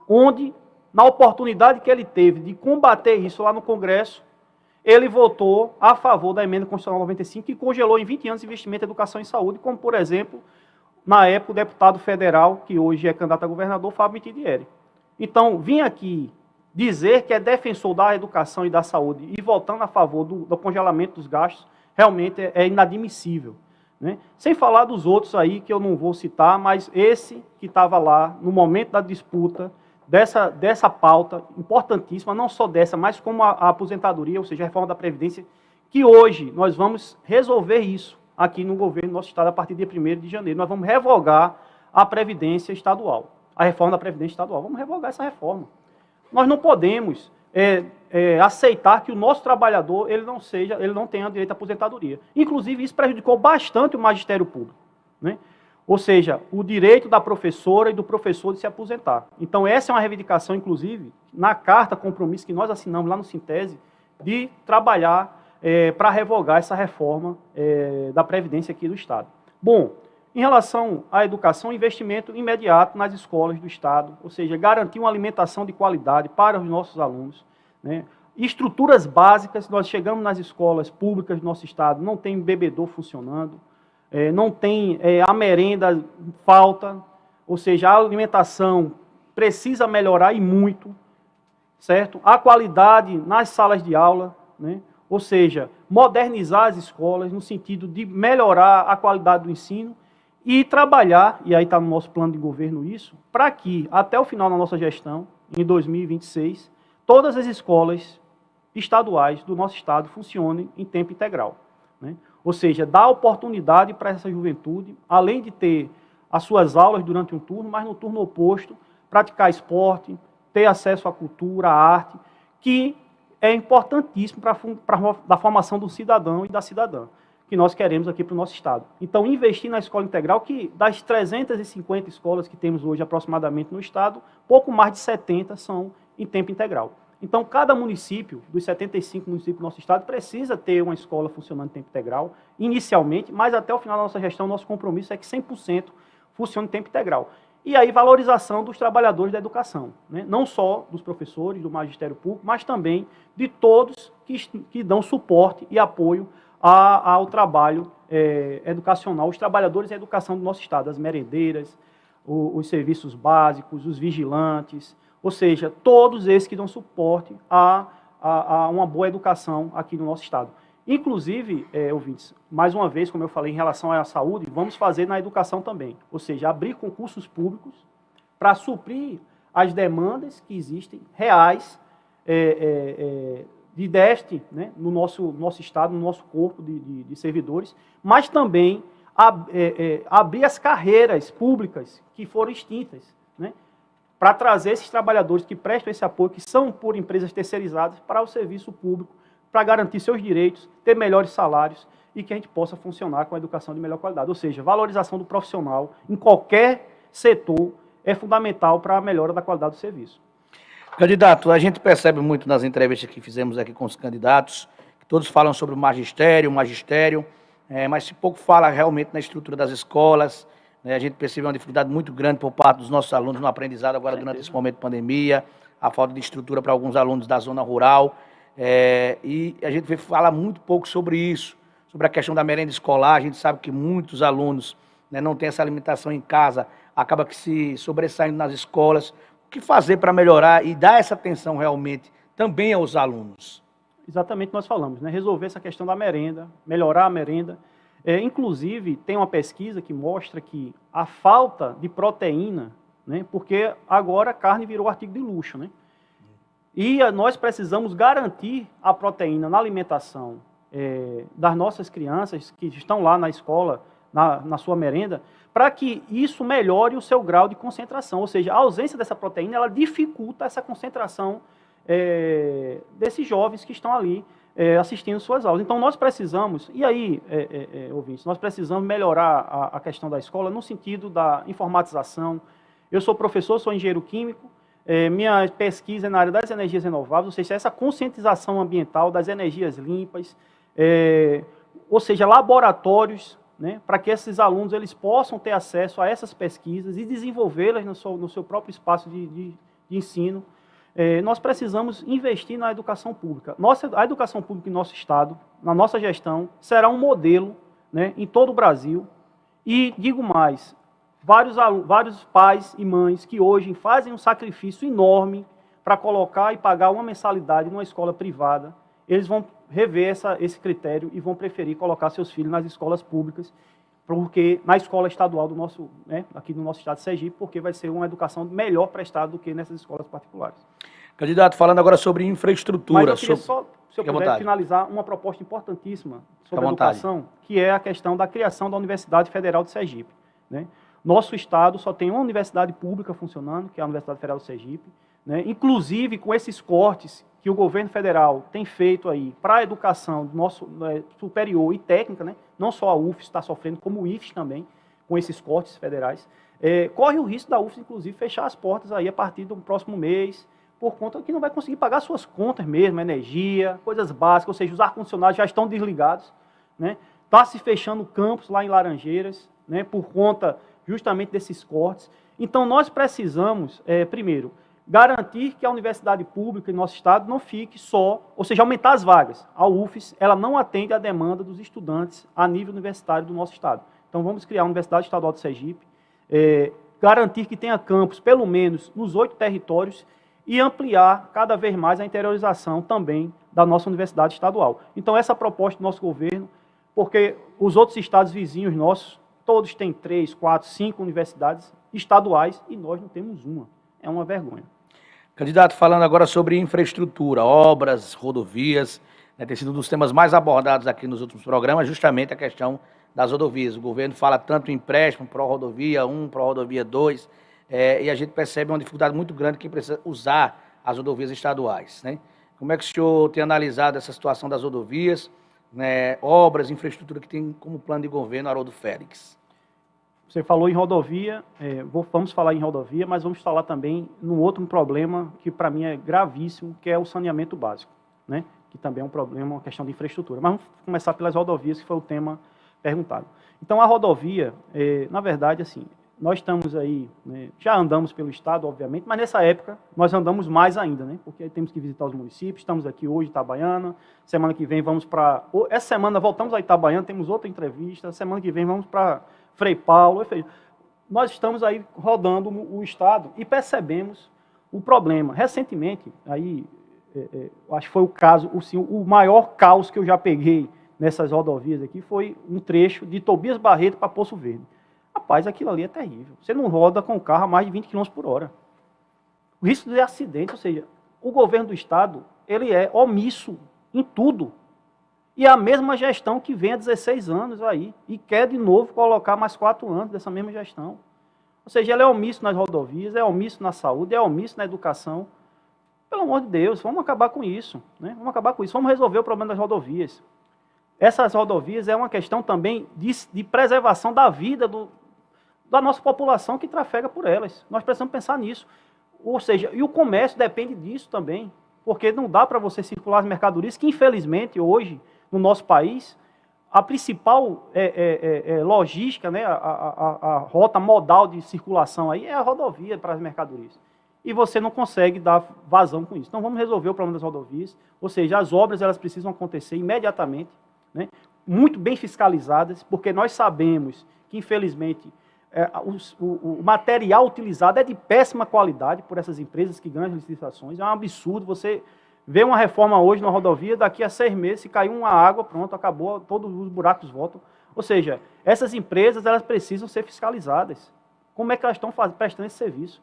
onde, na oportunidade que ele teve de combater isso lá no Congresso, ele votou a favor da emenda constitucional 95, que congelou em 20 anos investimento em educação e saúde, como, por exemplo, na época, o deputado federal, que hoje é candidato a governador, Fábio Mitidieri. Então, vim aqui dizer que é defensor da educação e da saúde e votando a favor do congelamento dos gastos, realmente é inadmissível, né? Sem falar dos outros aí, que eu não vou citar, mas esse que estava lá, no momento da disputa, dessa pauta importantíssima, não só dessa, mas como a aposentadoria, ou seja, a reforma da Previdência, que hoje nós vamos resolver isso aqui no governo do nosso Estado a partir de 1º de janeiro. Nós vamos revogar a Previdência Estadual, a reforma da Previdência Estadual. Vamos revogar essa reforma. Nós não podemos aceitar que o nosso trabalhador ele não tenha direito à aposentadoria. Inclusive, isso prejudicou bastante o magistério público, né? Ou seja, o direito da professora e do professor de se aposentar. Então, essa é uma reivindicação, inclusive, na carta compromisso que nós assinamos lá no Sintese, de trabalhar para revogar essa reforma da Previdência aqui do Estado. Bom, em relação à educação, investimento imediato nas escolas do Estado, ou seja, garantir uma alimentação de qualidade para os nossos alunos, né? Estruturas básicas, nós chegamos nas escolas públicas do nosso Estado, não tem bebedouro funcionando, não tem a merenda, falta, ou seja, a alimentação precisa melhorar e muito, certo? A qualidade nas salas de aula, né? Ou seja, modernizar as escolas no sentido de melhorar a qualidade do ensino e trabalhar, e aí está no nosso plano de governo isso, para que até o final da nossa gestão, em 2026, todas as escolas estaduais do nosso Estado funcionem em tempo integral, né? Ou seja, dar oportunidade para essa juventude, além de ter as suas aulas durante um turno, mas no turno oposto, praticar esporte, ter acesso à cultura, à arte, que é importantíssimo para a formação do cidadão e da cidadã, que nós queremos aqui para o nosso Estado. Então, investir na escola integral, que das 350 escolas que temos hoje aproximadamente no Estado, pouco mais de 70 são em tempo integral. Então, cada município, dos 75 municípios do nosso Estado, precisa ter uma escola funcionando em tempo integral, inicialmente, mas até o final da nossa gestão, nosso compromisso é que 100% funcione em tempo integral. E aí, valorização dos trabalhadores da educação, né? Não só dos professores, do magistério público, mas também de todos que dão suporte e apoio ao trabalho educacional, os trabalhadores da educação do nosso Estado, as merendeiras, os serviços básicos, os vigilantes, ou seja, todos esses que dão suporte a uma boa educação aqui no nosso Estado. Inclusive, ouvintes, mais uma vez, como eu falei, em relação à saúde, vamos fazer na educação também. Ou seja, abrir concursos públicos para suprir as demandas que existem, reais, de déficit, né, no nosso Estado, no nosso corpo de servidores, mas também abrir as carreiras públicas que foram extintas, né, para trazer esses trabalhadores que prestam esse apoio, que são por empresas terceirizadas, para o serviço público, para garantir seus direitos, ter melhores salários e que a gente possa funcionar com a educação de melhor qualidade. Ou seja, valorização do profissional em qualquer setor é fundamental para a melhora da qualidade do serviço. Candidato, a gente percebe muito nas entrevistas que fizemos aqui com os candidatos, que todos falam sobre o magistério, mas se pouco fala realmente na estrutura das escolas, né? A gente percebe uma dificuldade muito grande por parte dos nossos alunos no aprendizado agora durante esse momento de pandemia, a falta de estrutura para alguns alunos da zona rural, e a gente fala muito pouco sobre isso, sobre a questão da merenda escolar. A gente sabe que muitos alunos, né, não têm essa alimentação em casa, acaba que se sobressaindo nas escolas. O que fazer para melhorar e dar essa atenção realmente também aos alunos? Exatamente, nós falamos, né? Resolver essa questão da merenda, melhorar a merenda. Inclusive, tem uma pesquisa que mostra que a falta de proteína, né, porque agora a carne virou artigo de luxo, né? E nós precisamos garantir a proteína na alimentação das nossas crianças que estão lá na escola, na sua merenda, para que isso melhore o seu grau de concentração. Ou seja, a ausência dessa proteína, ela dificulta essa concentração desses jovens que estão ali assistindo suas aulas. Então, nós precisamos, e aí, ouvintes, nós precisamos melhorar a questão da escola no sentido da informatização. Eu sou professor, sou engenheiro químico, minha pesquisa é na área das energias renováveis, ou seja, essa conscientização ambiental das energias limpas, ou seja, laboratórios, né, para que esses alunos eles possam ter acesso a essas pesquisas e desenvolvê-las no seu próprio espaço de ensino. Nós precisamos investir na educação pública. A educação pública em nosso Estado, na nossa gestão, será um modelo, né, em todo o Brasil. E, digo mais, vários pais e mães que hoje fazem um sacrifício enorme para colocar e pagar uma mensalidade numa escola privada, eles vão rever esse critério e vão preferir colocar seus filhos nas escolas públicas, porque na escola estadual do nosso, aqui no nosso estado de Sergipe, porque vai ser uma educação melhor prestada do que nessas escolas particulares. Candidato, falando agora sobre infraestrutura. Mas eu queria só, se eu puder finalizar, uma proposta importantíssima sobre a educação, que é a questão da criação da Universidade Federal de Sergipe. Né? Nosso estado só tem uma universidade pública funcionando, que é a Universidade Federal de Sergipe, né? Inclusive com esses cortes que o governo federal tem feito aí para a educação do nosso superior e técnica, né? Não só a UFES está sofrendo, como o IFES também, com esses cortes federais, corre o risco da UFES, inclusive, fechar as portas aí a partir do próximo mês, por conta que não vai conseguir pagar suas contas mesmo, energia, coisas básicas, ou seja, os ar-condicionados já estão desligados, né? Está se fechando campos lá em Laranjeiras, né? Por conta justamente desses cortes. Então, nós precisamos, primeiro, garantir que a universidade pública em nosso estado não fique só, ou seja, aumentar as vagas. A UFES, ela não atende à demanda dos estudantes a nível universitário do nosso estado. Então, vamos criar a Universidade Estadual de Sergipe, garantir que tenha campus, pelo menos, nos 8 territórios e ampliar cada vez mais a interiorização também da nossa universidade estadual. Então, essa proposta do nosso governo, porque os outros estados vizinhos nossos, todos têm 3, 4, 5 universidades estaduais e nós não temos uma. É uma vergonha. Candidato, falando agora sobre infraestrutura, obras, rodovias, tem sido um dos temas mais abordados aqui nos últimos programas, justamente a questão das rodovias. O governo fala tanto em empréstimo, pró-rodovia 1, pró-rodovia 2, e a gente percebe uma dificuldade muito grande que precisa usar as rodovias estaduais. Né? Como é que o senhor tem analisado essa situação das rodovias, né, obras, infraestrutura que tem como plano de governo Haroldo Félix? Você falou em rodovia, vamos falar em rodovia, mas vamos falar também num outro problema que para mim é gravíssimo, que é o saneamento básico, né? Que também é um problema, uma questão de infraestrutura. Mas vamos começar pelas rodovias, que foi o tema perguntado. Então, a rodovia, na verdade, assim, nós estamos aí, né, já andamos pelo estado, obviamente, mas nessa época nós andamos mais ainda, né? Porque aí temos que visitar os municípios, estamos aqui hoje em Itabaiana, semana que vem vamos para... Essa semana voltamos a Itabaiana, temos outra entrevista, semana que vem vamos para Frei Paulo. Nós estamos aí rodando o estado e percebemos o problema. Recentemente, aí, acho que foi o caso, o maior caos que eu já peguei nessas rodovias aqui foi um trecho de Tobias Barreto para Poço Verde. Rapaz, aquilo ali é terrível. Você não roda com o carro a mais de 20 km por hora. O risco de acidente, ou seja, o governo do estado, ele é omisso em tudo. E a mesma gestão que vem há 16 anos aí, e quer de novo colocar mais 4 anos dessa mesma gestão. Ou seja, ele é omisso nas rodovias, é omisso na saúde, é omisso na educação. Pelo amor de Deus, vamos acabar com isso. Né? Vamos acabar com isso, vamos resolver o problema das rodovias. Essas rodovias é uma questão também de preservação da vida da nossa população que trafega por elas. Nós precisamos pensar nisso. Ou seja, e o comércio depende disso também, porque não dá para você circular as mercadorias, que infelizmente hoje, no nosso país, a principal logística, né, a rota modal de circulação aí é a rodovia para as mercadorias. E você não consegue dar vazão com isso. Então vamos resolver o problema das rodovias, ou seja, as obras elas precisam acontecer imediatamente, né, muito bem fiscalizadas, porque nós sabemos que, infelizmente, o material utilizado é de péssima qualidade por essas empresas que ganham as licitações. É um absurdo você ver uma reforma hoje na rodovia, daqui a 6 meses, se caiu uma água, pronto, acabou, todos os buracos voltam. Ou seja, essas empresas elas precisam ser fiscalizadas. Como é que elas estão prestando esse serviço?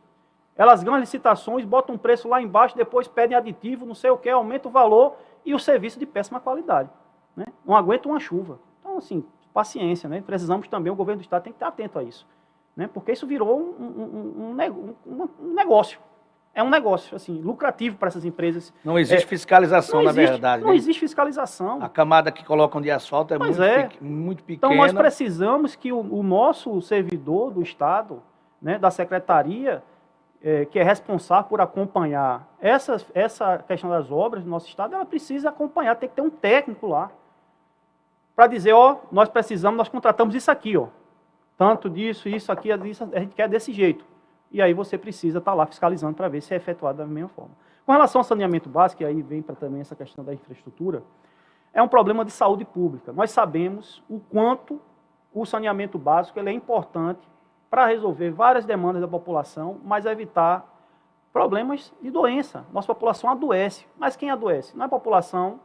Elas ganham licitações, botam um preço lá embaixo, depois pedem aditivo, não sei o que, aumenta o valor e o serviço de péssima qualidade. Né? Não aguenta uma chuva. Então, assim, paciência, né? Precisamos também, o governo do estado tem que estar atento a isso. Né? Porque isso virou um negócio. É um negócio, assim, lucrativo para essas empresas. Não existe fiscalização, na verdade. Não existe fiscalização. A camada que colocam de asfalto é muito pequena. Então, nós precisamos que o nosso servidor do Estado, né, da Secretaria, que é responsável por acompanhar essa questão das obras do nosso Estado, ela precisa acompanhar, tem que ter um técnico lá, para dizer, nós precisamos, nós contratamos isso aqui, tanto disso, isso aqui, isso, a gente quer desse jeito. E aí você precisa estar lá fiscalizando para ver se é efetuado da mesma forma. Com relação ao saneamento básico, e aí vem para também essa questão da infraestrutura, é um problema de saúde pública. Nós sabemos o quanto o saneamento básico ele é importante para resolver várias demandas da população, mas evitar problemas de doença. Nossa população adoece. Mas quem adoece? Não é a população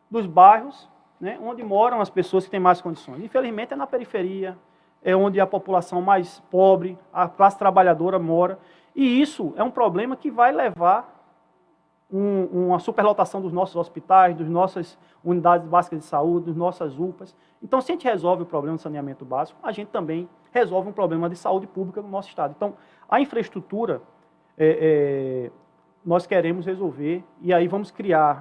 dos bairros, né, onde moram as pessoas que têm mais condições. Infelizmente, é na periferia, é onde a população mais pobre, a classe trabalhadora mora. E isso é um problema que vai levar uma superlotação dos nossos hospitais, das nossas unidades básicas de saúde, das nossas UPAs. Então, se a gente resolve o problema do saneamento básico, a gente também resolve um problema de saúde pública no nosso estado. Então, a infraestrutura, nós queremos resolver, e aí vamos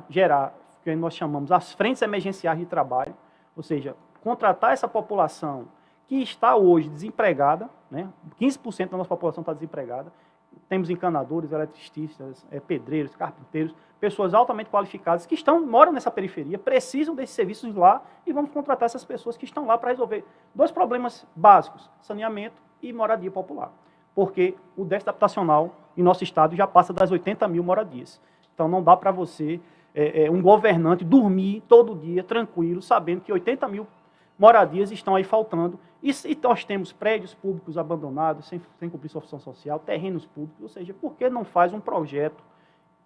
gerar o que nós chamamos as frentes emergenciais de trabalho, ou seja, contratar essa população que está hoje desempregada, né? 15% da nossa população está desempregada. Temos encanadores, eletricistas, pedreiros, carpinteiros, pessoas altamente qualificadas que moram nessa periferia, precisam desses serviços lá, e vamos contratar essas pessoas que estão lá para resolver dois problemas básicos: saneamento e moradia popular. Porque o déficit habitacional em nosso estado já passa das 80 mil moradias. Então não dá para você, um governante, dormir todo dia tranquilo, sabendo que 80 mil moradias estão aí faltando. E nós temos prédios públicos abandonados, sem cumprir sua função social, terrenos públicos, ou seja, por que não faz um projeto,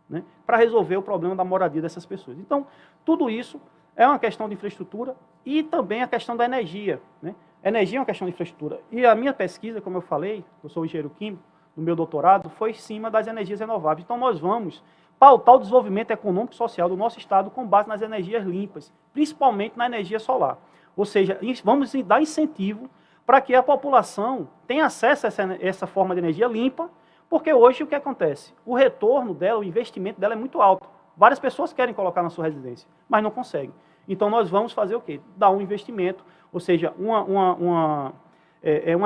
né, para resolver o problema da moradia dessas pessoas? Então, tudo isso é uma questão de infraestrutura e também a questão da energia, né? Energia é uma questão de infraestrutura. E a minha pesquisa, como eu falei, eu sou engenheiro químico, no meu doutorado, foi em cima das energias renováveis. Então, nós vamos pautar o desenvolvimento econômico e social do nosso estado com base nas energias limpas, principalmente na energia solar. Ou seja, vamos dar incentivo para que a população tenha acesso a essa forma de energia limpa, porque hoje o que acontece? O retorno dela, o investimento dela é muito alto. Várias pessoas querem colocar na sua residência, mas não conseguem. Então nós vamos fazer o quê? Dar um investimento, ou seja, uma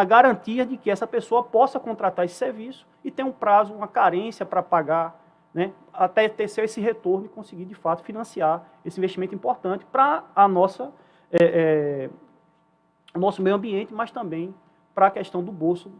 garantia de que essa pessoa possa contratar esse serviço e ter um prazo, uma carência para pagar, né, até ter esse retorno e conseguir, de fato, financiar esse investimento importante para o nosso meio ambiente, mas também para a questão do bolso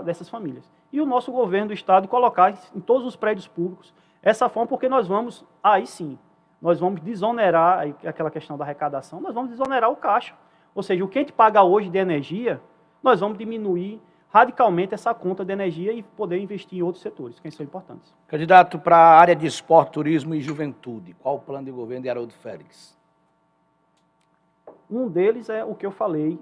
dessas famílias. E o nosso governo do estado colocar em todos os prédios públicos essa forma, porque nós vamos, aí sim, nós vamos desonerar, aquela questão da arrecadação, nós vamos desonerar o caixa. Ou seja, o que a gente paga hoje de energia, nós vamos diminuir radicalmente essa conta de energia e poder investir em outros setores, que são importantes. Candidato para a área de esporte, turismo e juventude, qual o plano de governo de Haroldo Félix? Um deles é o que eu falei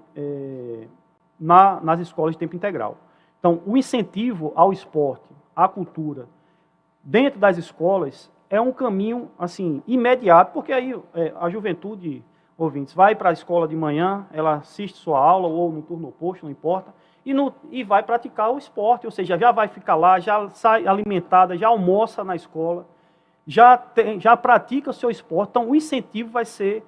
nas escolas de tempo integral. Então, o incentivo ao esporte, à cultura, dentro das escolas, é um caminho assim imediato, porque aí a juventude, ouvintes, vai para a escola de manhã, ela assiste sua aula ou no turno oposto, não importa, e vai praticar o esporte, ou seja, já vai ficar lá, já sai alimentada, já almoça na escola, já pratica o seu esporte. Então, o incentivo vai ser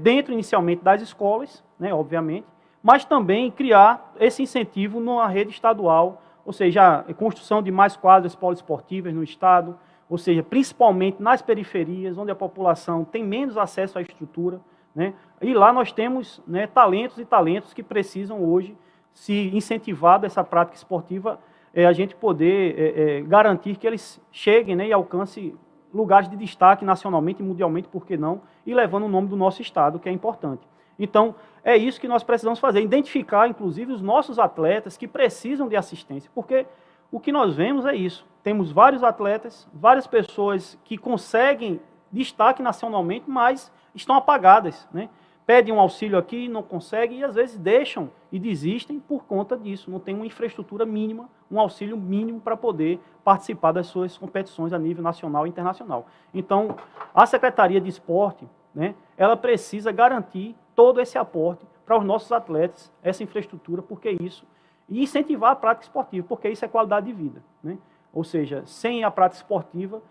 dentro inicialmente das escolas, né, obviamente, mas também criar esse incentivo numa rede estadual, ou seja, a construção de mais quadras poliesportivas no estado, ou seja, principalmente nas periferias, onde a população tem menos acesso à estrutura, né? E lá nós temos, né, talentos e talentos que precisam hoje se incentivar dessa prática esportiva, a gente poder garantir que eles cheguem, né, e alcancem lugares de destaque nacionalmente e mundialmente, por que não, e levando o nome do nosso estado, que é importante. Então, é isso que nós precisamos fazer, identificar, inclusive, os nossos atletas que precisam de assistência, porque o que nós vemos é isso. Temos vários atletas, várias pessoas que conseguem destaque nacionalmente, mas estão apagadas, né? Pedem um auxílio aqui, não conseguem, e às vezes deixam e desistem por conta disso. Não tem uma infraestrutura mínima, um auxílio mínimo para poder participar das suas competições a nível nacional e internacional. Então, a Secretaria de Esporte, né, ela precisa garantir todo esse aporte para os nossos atletas, essa infraestrutura, porque isso, e incentivar a prática esportiva, porque isso é qualidade de vida, né? Ou seja, sem a prática esportiva,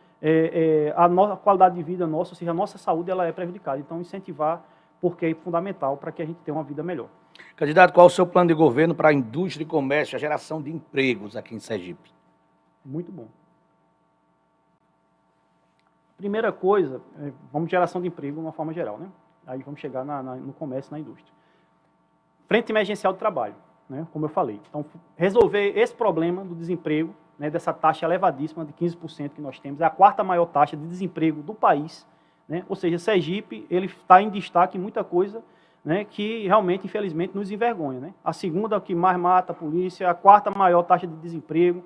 a qualidade de vida nossa, ou seja, a nossa saúde, ela é prejudicada. Então, incentivar, porque é fundamental para que a gente tenha uma vida melhor. Candidato, qual é o seu plano de governo para a indústria e comércio, a geração de empregos aqui em Sergipe? Muito bom. Primeira coisa, vamos geração de emprego de uma forma geral, né? Aí vamos chegar no comércio, na indústria. Frente emergencial de trabalho, né? Como eu falei. Então, resolver esse problema do desemprego, né, dessa taxa elevadíssima de 15% que nós temos, é a quarta maior taxa de desemprego do país, né? Ou seja, Sergipe, ele está em destaque em muita coisa né, que realmente, infelizmente, nos envergonha, né? A segunda que mais mata a polícia, a quarta maior taxa de desemprego.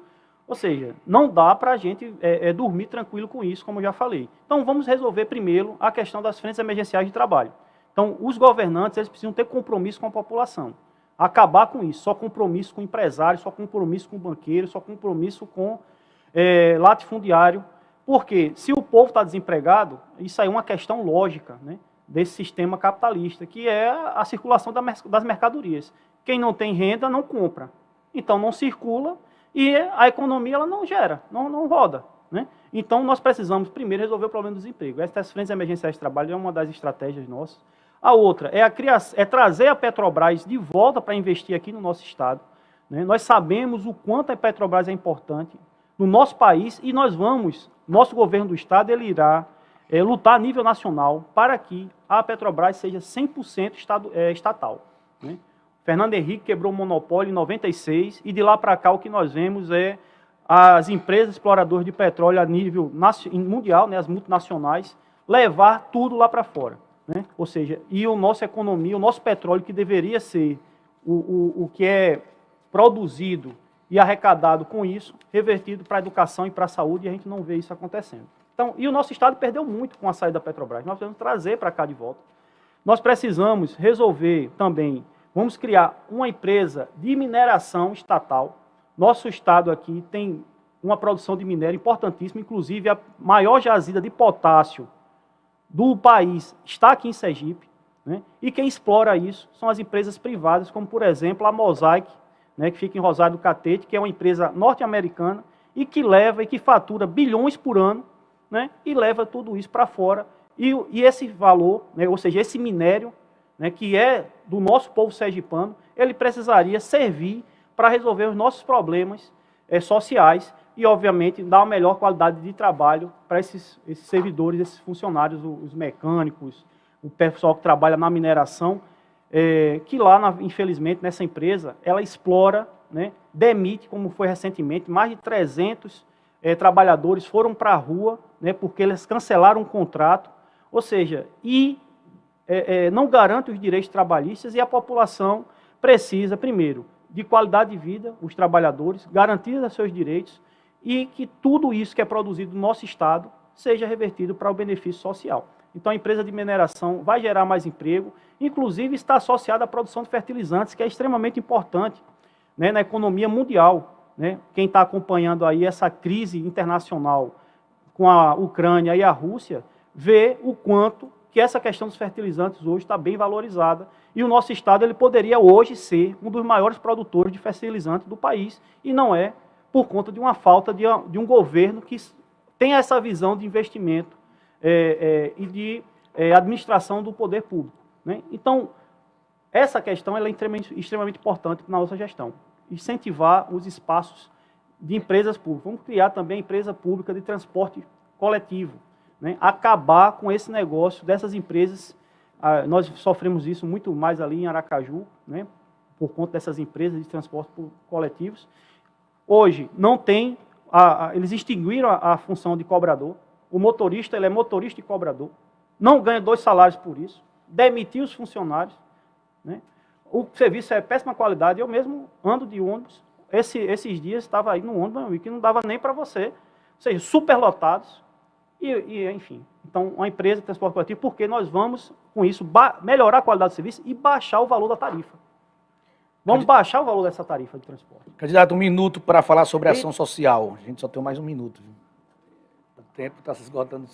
Ou seja, não dá para a gente dormir tranquilo com isso, como eu já falei. Então, vamos resolver primeiro a questão das frentes emergenciais de trabalho. Então, os governantes, eles precisam ter compromisso com a população. Acabar com isso, só compromisso com empresário, só compromisso com banqueiro, só compromisso com latifundiário. Porque se o povo está desempregado, isso aí é uma questão lógica, né, desse sistema capitalista, que é a circulação das mercadorias. Quem não tem renda não compra, então não circula e a economia ela não gera, não roda, né? Então nós precisamos primeiro resolver o problema do desemprego. Essas frentes emergenciais de trabalho é uma das estratégias nossas. A outra é trazer a Petrobras de volta para investir aqui no nosso estado, né? Nós sabemos o quanto a Petrobras é importante no nosso país e nosso governo do estado ele irá lutar a nível nacional para que a Petrobras seja 100% estatal, né? Fernando Henrique quebrou o monopólio em 96 e de lá para cá o que nós vemos é as empresas exploradoras de petróleo a nível mundial, né, as multinacionais, levar tudo lá para fora, né? Ou seja, e a nossa economia, o nosso petróleo que deveria ser o que é produzido e arrecadado com isso, revertido para a educação e para a saúde, e a gente não vê isso acontecendo. Então, e o nosso estado perdeu muito com a saída da Petrobras. Nós precisamos trazer para cá de volta. Nós precisamos resolver também, vamos criar uma empresa de mineração estatal. Nosso estado aqui tem uma produção de minério importantíssima, inclusive a maior jazida de potássio do país está aqui em Sergipe, né? E quem explora isso são as empresas privadas, como por exemplo a Mosaic, né, que fica em Rosário do Catete, que é uma empresa norte-americana e que leva e que fatura bilhões por ano, né, e leva tudo isso para fora. E esse valor, né, ou seja, esse minério, né, que é do nosso povo sergipano, ele precisaria servir para resolver os nossos problemas sociais e, obviamente, dar uma melhor qualidade de trabalho para esses servidores, esses funcionários, os mecânicos, o pessoal que trabalha na mineração, que lá, infelizmente, nessa empresa, ela explora, né, demite, como foi recentemente, mais de 300 trabalhadores foram para a rua, né, porque eles cancelaram um contrato, ou seja, não garante os direitos trabalhistas e a população precisa, primeiro, de qualidade de vida, os trabalhadores, garantir os seus direitos e que tudo isso que é produzido no nosso estado seja revertido para o benefício social. Então, a empresa de mineração vai gerar mais emprego, inclusive está associada à produção de fertilizantes, que é extremamente importante, né, na economia mundial, né? Quem está acompanhando aí essa crise internacional com a Ucrânia e a Rússia, vê o quanto que essa questão dos fertilizantes hoje está bem valorizada e o nosso estado ele poderia hoje ser um dos maiores produtores de fertilizantes do país e não é por conta de uma falta de um governo que tem essa visão de investimento e de administração do poder público, né? Então, essa questão ela é extremamente importante na nossa gestão. Incentivar os espaços de empresas públicas. Vamos criar também empresa pública de transporte coletivo, né? Acabar com esse negócio dessas empresas. Nós sofremos isso muito mais ali em Aracaju, né? Por conta dessas empresas de transporte coletivos. Hoje, não tem, eles extinguiram a função de cobrador. O motorista, ele é motorista e cobrador. Não ganha 2 salários por isso. Demitiu os funcionários, né? O serviço é péssima qualidade. Eu mesmo ando de ônibus. Esses dias estava aí no ônibus que não dava nem para você. Ou seja, superlotados. Enfim. Então, uma empresa de transporte coletivo, porque nós vamos, com isso, melhorar a qualidade do serviço e baixar o valor da tarifa. Vamos baixar o valor dessa tarifa de transporte. Candidato, 1 minuto para falar sobre ação social. A gente só tem mais 1 minuto. Viu? O tempo está se esgotando.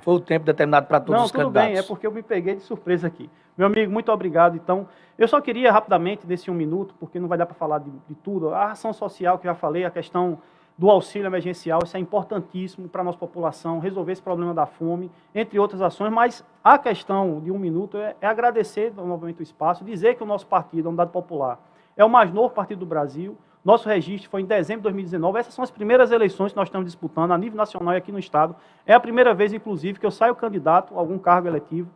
Foi o tempo determinado para todos os candidatos. Não, tudo bem, é porque eu me peguei de surpresa aqui. Meu amigo, muito obrigado. Então, eu só queria rapidamente, nesse 1 minuto, porque não vai dar para falar de tudo, a ação social que eu já falei, a questão do auxílio emergencial, isso é importantíssimo para a nossa população, resolver esse problema da fome, entre outras ações, mas a questão de 1 minuto é agradecer novamente o espaço, dizer que o nosso partido, a Unidade Popular, é o mais novo partido do Brasil. Nosso registro foi em dezembro de 2019. Essas são as primeiras eleições que nós estamos disputando a nível nacional e aqui no Estado. É a primeira vez, inclusive, que eu saio candidato a algum cargo eletivo.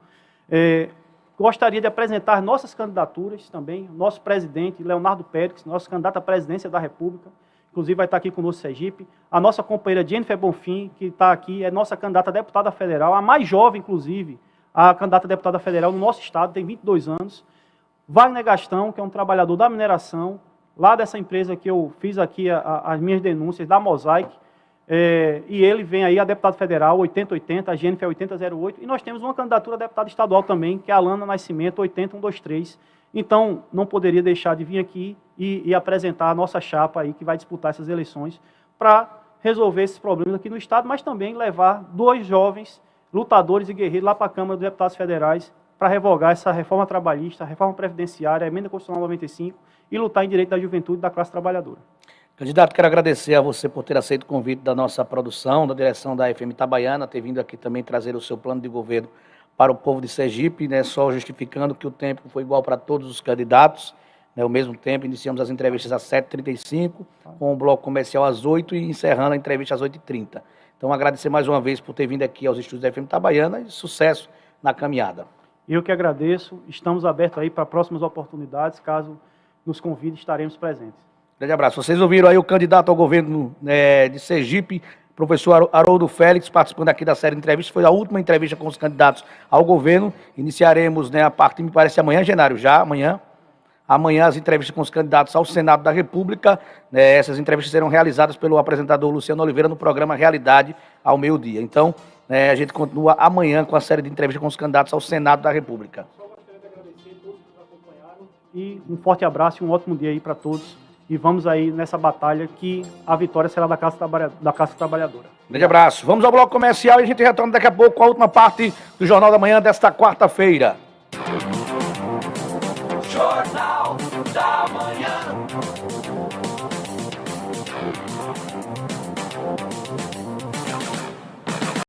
Gostaria de apresentar nossas candidaturas também. Nosso presidente, Leonardo Pérez, nosso candidato à presidência da República, inclusive vai estar aqui conosco em Sergipe. A nossa companheira Jennifer Bonfim, que está aqui, é nossa candidata a deputada federal, a mais jovem, inclusive, a candidata a deputada federal no nosso estado, tem 22 anos. Wagner Gastão, que é um trabalhador da mineração, lá dessa empresa que eu fiz aqui as minhas denúncias, da Mosaic, e ele vem aí a deputado federal 8080, a Jennifer 8008, e nós temos uma candidatura a deputada estadual também, que é a Alana Nascimento 80123. Então, não poderia deixar de vir aqui e apresentar a nossa chapa aí, que vai disputar essas eleições, para resolver esses problemas aqui no estado, mas também levar 2 jovens lutadores e guerreiros lá para a Câmara dos Deputados Federais para revogar essa reforma trabalhista, a reforma previdenciária, a emenda constitucional 95 e lutar em direito da juventude e da classe trabalhadora. Candidato, quero agradecer a você por ter aceito o convite da nossa produção, da direção da FM Itabaiana, ter vindo aqui também trazer o seu plano de governo para o povo de Sergipe, né, só justificando que o tempo foi igual para todos os candidatos, né, ao mesmo tempo, iniciamos as entrevistas às 7h35, com o bloco comercial às 8h e encerrando a entrevista às 8h30. Então, agradecer mais uma vez por ter vindo aqui aos estúdios da FM Itabaiana e sucesso na caminhada. Eu que agradeço, estamos abertos aí para próximas oportunidades, caso nos convide, estaremos presentes. Grande abraço. Vocês ouviram aí o candidato ao governo de Sergipe, professor Haroldo Félix, participando aqui da série de entrevistas. Foi a última entrevista com os candidatos ao governo. Iniciaremos, né, a parte, me parece, amanhã, Genário, já amanhã. Amanhã as entrevistas com os candidatos ao Senado da República. Né, essas entrevistas serão realizadas pelo apresentador Luciano Oliveira no programa Realidade ao meio-dia. Então, a gente continua amanhã com a série de entrevistas com os candidatos ao Senado da República. Só gostaria de agradecer a todos que nos acompanharam e um forte abraço e um ótimo dia aí para todos. E vamos aí nessa batalha que a vitória será da classe trabalhadora. Grande abraço. Vamos ao bloco comercial e a gente retorna daqui a pouco com a última parte do Jornal da Manhã desta quarta-feira. Jornal da Manhã.